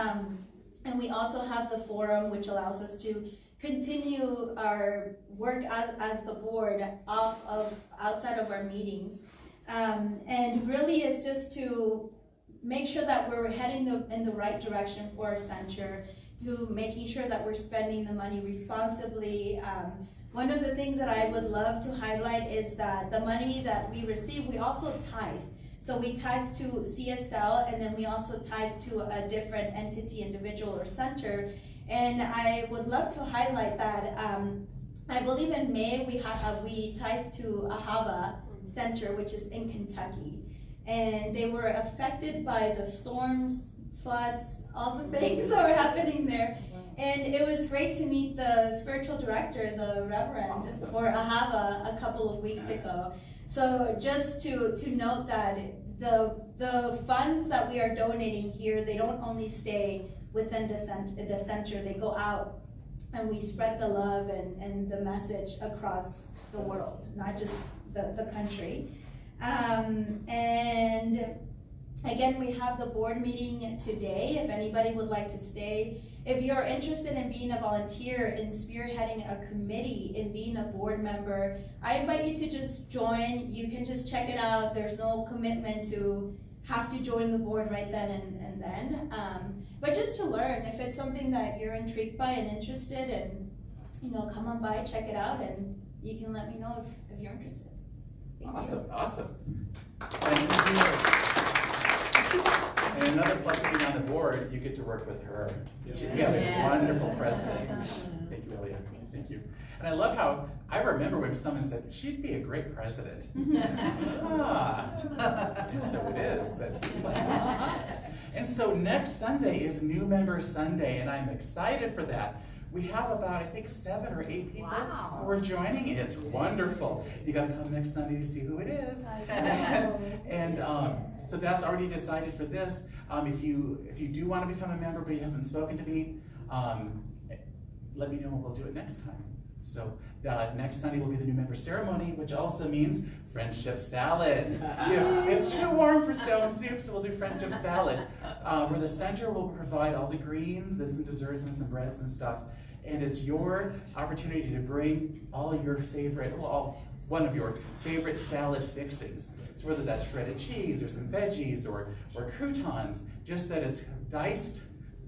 S8: and we also have the forum, which allows us to continue our work as the board outside of our meetings. And really, it's just to make sure that we're heading in the right direction for our center, to making sure that we're spending the money responsibly. One of the things that I would love to highlight is that the money that we receive, we also tithe. So we tithe to CSL, and then we also tithe to a different entity, individual, or center. And I would love to highlight that I believe in May we tithe to Ahava Center, which is in Kentucky. And they were affected by the storms, floods, all the things that were happening there. And it was great to meet the spiritual director, the Reverend,
S1: Awesome.
S8: for Ahava a couple of weeks ago. So just to note that the funds that we are donating here, they don't only stay within the center, they go out and we spread the love and the message across the world, not just the country. And again, we have the board meeting today. If anybody would like to stay, if you're interested in being a volunteer, in spearheading a committee, in being a board member, I invite you to just join. You can just check it out. There's no commitment to have to join the board right then and then. But just to learn, if it's something that you're intrigued by and interested in, come on by, check it out, and you can let me know if you're interested.
S1: Awesome. And another plus of being on the board, you get to work with her. You have a wonderful president. Thank you, Elia. Thank you. And I love how, I remember when someone said, she'd be a great president. And so it is. That's And so next Sunday is New Member Sunday, and I'm excited for that. We have about, I think, 7 or 8 people who are joining. It's wonderful. You got to come next Sunday to see who it is. And so that's already decided for this. If you do want to become a member but you haven't spoken to me, let me know and we'll do it next time. So next Sunday will be the new member ceremony, which also means friendship salad. It's too warm for stone soup, so we'll do friendship salad, where the center will provide all the greens and some desserts and some breads and stuff. And it's your opportunity to bring all your favorite, one of your favorite salad fixings. So whether that's shredded cheese or some veggies or croutons, just that it's diced,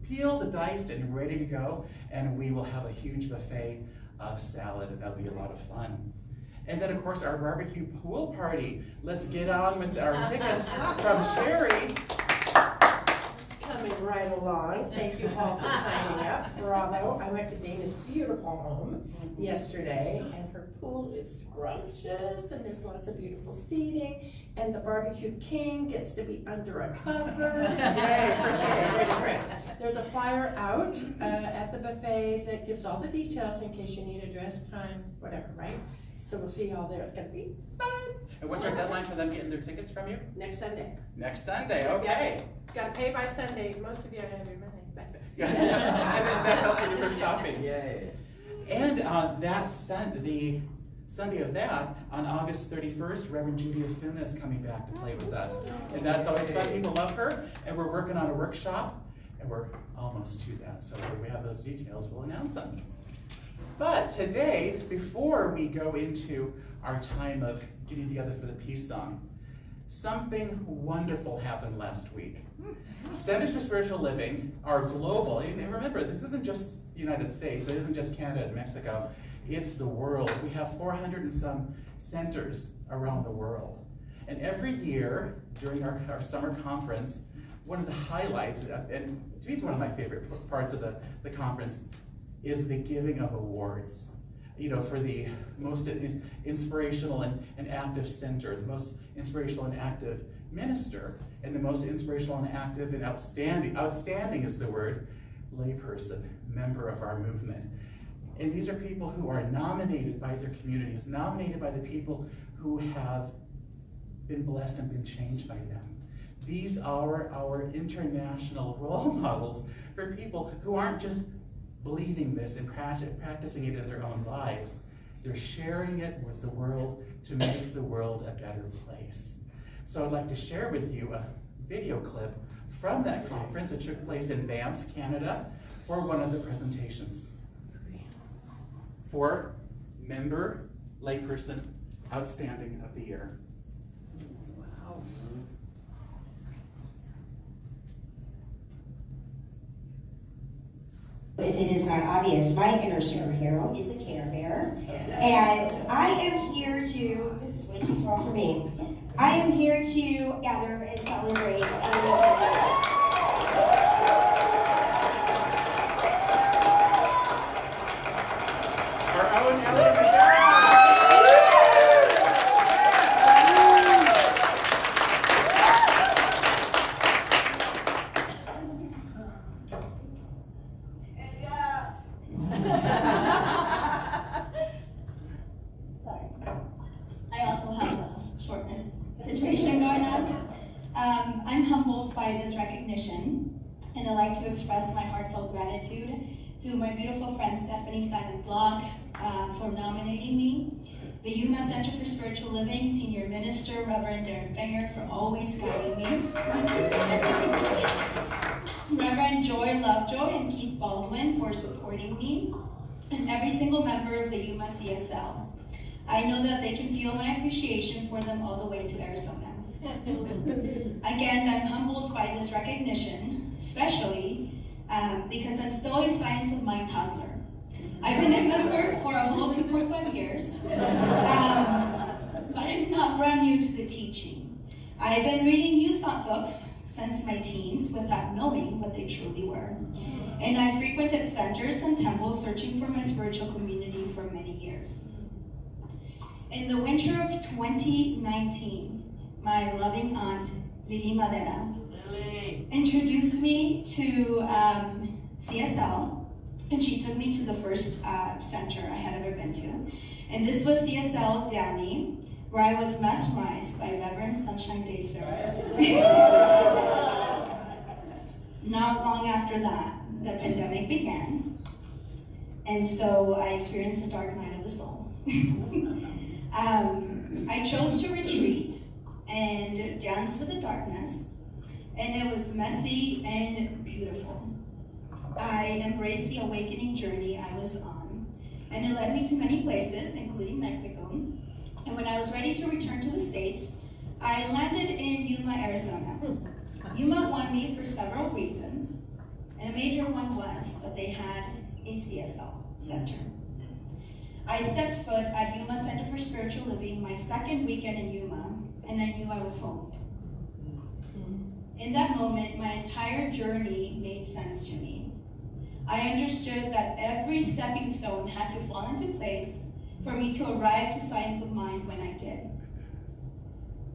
S1: peeled, diced, and ready to go. And we will have a huge buffet of salad, and that'll be a lot of fun. And then, of course, our barbecue pool party. Let's get on with our tickets from Sherry.
S9: Coming right along. Thank you all for signing up. Bravo. I went to Dana's beautiful home yesterday, and her pool is scrumptious, and there's lots of beautiful seating, and the barbecue king gets to be under a cover. Yay, great. There's a flyer out at the buffet that gives all the details in case you need address, time, whatever, right? So we'll see you all there. It's going to be fun.
S1: And what's our deadline for them getting their tickets from you?
S9: Next Sunday.
S1: Next Sunday, okay.
S9: Got to pay by Sunday. Most of you have your money back.
S1: Yeah, that helps you do their shopping.
S4: Yay.
S1: And the Sunday of that, on August 31st, Reverend Judy Osuna is coming back to play with us. And that's always fun. People love her. And we're working on a workshop, and we're almost to that. So when we have those details, we'll announce them. But today, before we go into our time of getting together for the peace song, something wonderful happened last week. Centers for Spiritual Living are global. And remember, this isn't just the United States. It isn't just Canada and Mexico. It's the world. We have 400 and some centers around the world. And every year, during our summer conference, one of the highlights, and to me it's one of my favorite parts of the conference, is the giving of awards. For the most inspirational and active center, the most inspirational and active minister, and the most inspirational and active and outstanding is the word, layperson, member of our movement. And these are people who are nominated by their communities, nominated by the people who have been blessed and been changed by them. These are our international role models for people who aren't just believing this and practicing it in their own lives. They're sharing it with the world to make the world a better place. So I'd like to share with you a video clip from that conference. It took place in Banff, Canada, for one of the presentations. For Member Layperson Outstanding of the Year.
S9: Wow.
S10: It is not obvious. My inner superhero is a Care Bear. And I am here to, this is way too tall for me. I am here to gather and celebrate.
S1: Our own Ellie.
S11: like to express my heartfelt gratitude to my beautiful friend Stephanie Simon Block for nominating me, the Yuma Center for Spiritual Living Senior Minister Reverend Darin Fenger for always guiding me, Reverend Joy Lovejoy and Keith Baldwin for supporting me, and every single member of the Yuma CSL. I know that they can feel my appreciation for them all the way to Arizona. Again, I'm humbled by this recognition, especially because I'm still a science of mind toddler. I've been a member for a whole 2.5 years, but I'm not brand new to the teaching. I've been reading youth thought books since my teens without knowing what they truly were. And I frequented centers and temples searching for my spiritual community for many years. In the winter of 2019, my loving aunt, Lili Madera, introduced me to CSL, and she took me to the first center I had ever been to. And this was CSL Downey, where I was mesmerized by Reverend Sunshine Day service. Not long after that, the pandemic began, and so I experienced a dark night of the soul. I chose to retreat and dance with the darkness, and it was messy and beautiful. I embraced the awakening journey I was on, and it led me to many places, including Mexico. And when I was ready to return to the States, I landed in Yuma, Arizona. Yuma won me for several reasons, and a major one was that they had a CSL center. I stepped foot at Yuma Center for Spiritual Living my second weekend in Yuma, and I knew I was home. In that moment, my entire journey made sense to me. I understood that every stepping stone had to fall into place for me to arrive to Science of Mind when I did.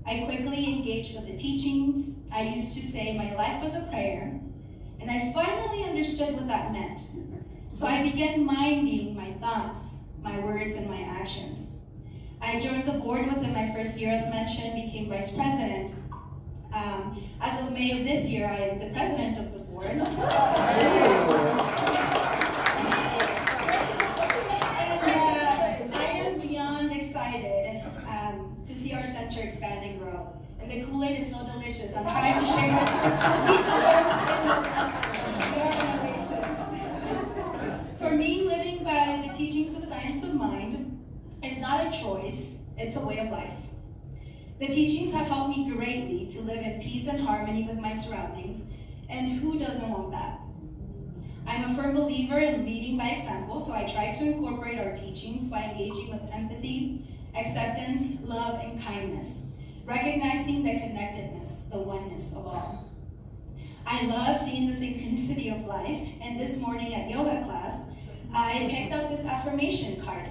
S11: I quickly engaged with the teachings. I used to say my life was a prayer, and I finally understood what that meant. So I began minding my thoughts, my words, and my actions. I joined the board within my first year, as mentioned, became vice president. As of May of this year, I am the president of the board. And I am beyond excited to see our center expand and grow. And the Kool-Aid is so delicious. I'm trying to share it with For me, living by the teachings of Science of Mind is not a choice, it's a way of life. The teachings have helped me greatly to live in peace and harmony with my surroundings, and who doesn't want that? I'm a firm believer in leading by example, so I try to incorporate our teachings by engaging with empathy, acceptance, love, and kindness, recognizing the connectedness, the oneness of all. I love seeing the synchronicity of life, and this morning at yoga class, I picked up this affirmation card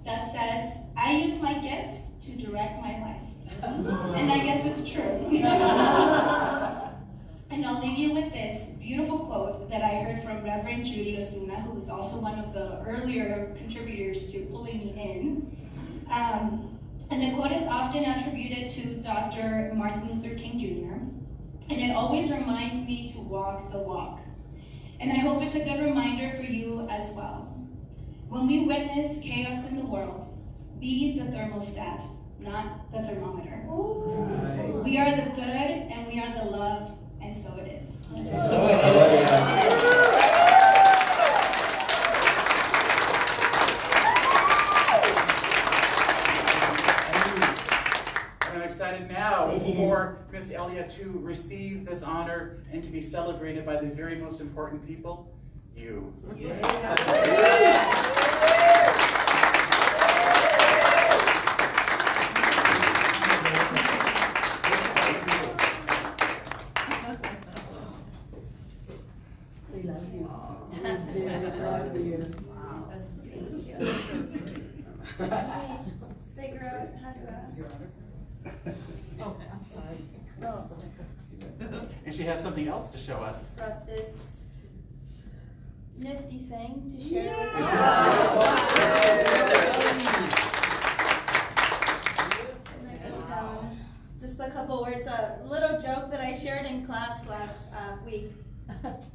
S11: that says, I use my gifts to direct my life. And I guess it's true. And I'll leave you with this beautiful quote that I heard from Reverend Judy Osuna, who was also one of the earlier contributors to pulling me in. And the quote is often attributed to Dr. Martin Luther King Jr., and it always reminds me to walk the walk. And I hope it's a good reminder for you as well. When we witness chaos in the world, be the thermostat, not the thermometer. Right. We are the good and we are the love, and so it is.
S1: I'm excited now for Miss Elliott to receive this honor and to be celebrated by the very most important people, you.
S6: We love you.
S4: We do love you.
S8: Figure out how to,
S9: Oh, I'm sorry.
S1: And she has something else to show us.
S8: brought this nifty thing to share with you. Just a couple words, a little joke that I shared in class last week.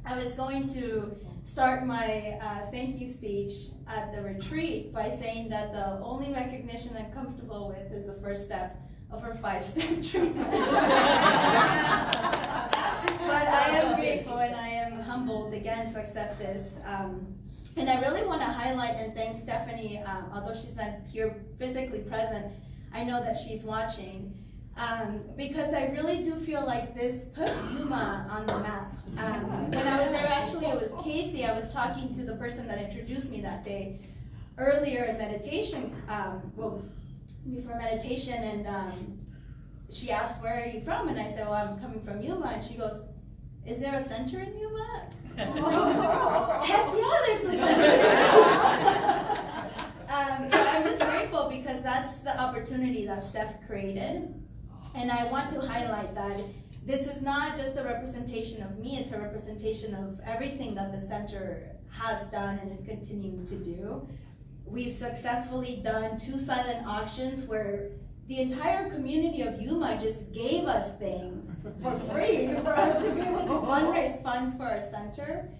S8: I was going to start my thank you speech at the retreat by saying that the only recognition I'm comfortable with is the first step of her 5-step treatment. But I am grateful and I am humbled again to accept this. And I really want to highlight and thank Stephanie, although she's not here physically present, I know that she's watching. Because I really do feel like this put Yuma on the map. When I was there, actually it was Casey, I was talking to the person that introduced me that day earlier in meditation, before meditation, and she asked, where are you from? And I said, well, I'm coming from Yuma, and she goes, is there a center in Yuma? Heck yeah, there's a center. So I'm just grateful because that's the opportunity that Steph created. And I want to highlight that this is not just a representation of me, it's a representation of everything that the center has done and is continuing to do. We've successfully done 2 silent auctions where the entire community of Yuma just gave us things for free for us to be able to fundraise funds for our center.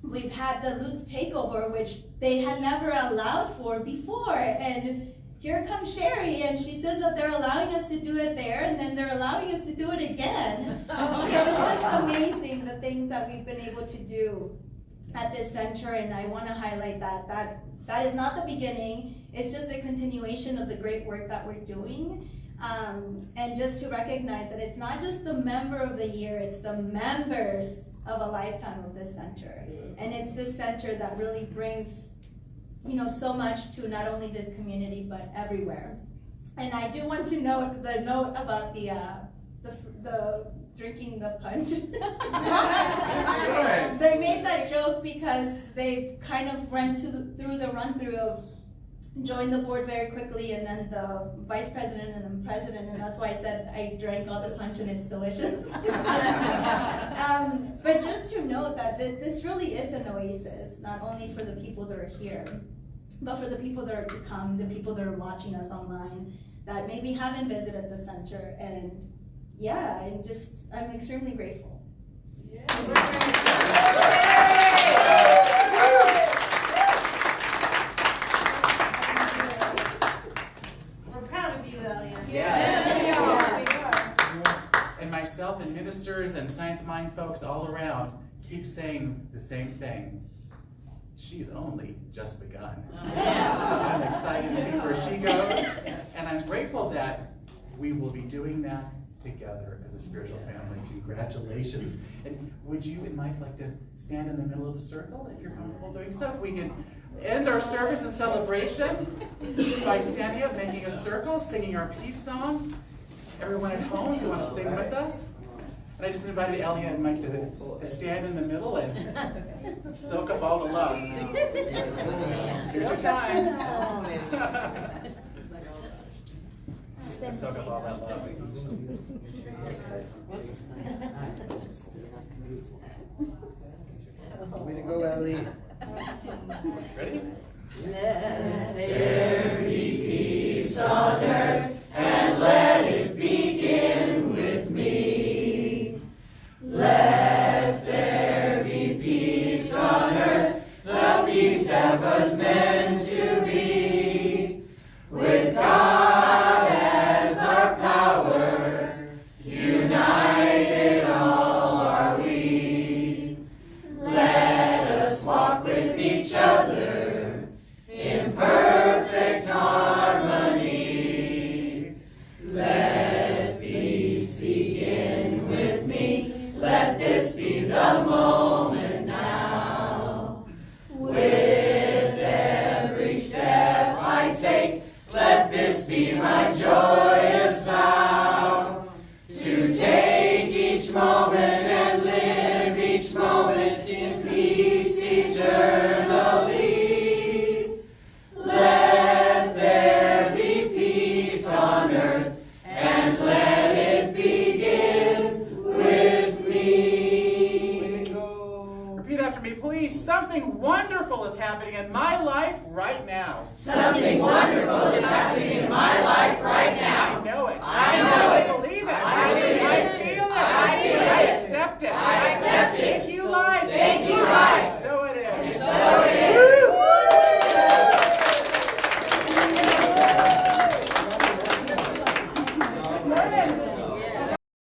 S8: We've had the Lutz takeover, which they had never allowed for before. And here comes Sherry, and she says that they're allowing us to do it there, and then they're allowing us to do it again. So it's just amazing the things that we've been able to do at this center, and I want to highlight that is not the beginning. It's just a continuation of the great work that we're doing. And just to recognize that it's not just the member of the year, it's the members of a lifetime of this center. And it's this center that really brings so much to not only this community, but everywhere. And I do want to note the note about the drinking the punch. They made that joke because they kind of ran through the run-through of joined the board very quickly, and then the vice president and the president, and that's why I said I drank all the punch and it's delicious. But just to note that this really is an oasis, not only for the people that are here, but for the people that are to come, the people that are watching us online, that maybe haven't visited the center. And yeah, I'm extremely grateful. Yeah.
S9: We're proud of you, Elliot.
S1: Yes. And myself and ministers and Science Mind folks all around keep saying the same thing. She's only just begun.
S9: Yes.
S1: So I'm excited to see where she goes, and I'm grateful that we will be doing that together as a spiritual family. Congratulations. And would you and Mike like to stand in the middle of the circle if you're comfortable doing so? If we can end our service and celebration by standing up, making a circle, singing our peace song. Everyone at home, if you want to sing with us. And I just invited Elliot and Mike to stand in the middle and soak up all the love. Here's your time. Soak up all that love.
S12: Way to go, Ellie.
S1: Ready?
S2: Let there be peace on earth, and let it begin with me. Let there be peace on earth, the peace that was meant to be. With God as our power, united all are we. Let us walk with each other in perfect harmony. Let peace begin with me. Let this be the moment now. With every step I take, let this be my joyous vow. To take each moment and live each moment in peace eternally. Let there be peace on earth, and let it begin with me.
S1: Repeat after me, please. Something wonderful is happening in my life right now.
S2: Something wonderful is happening in my life right now.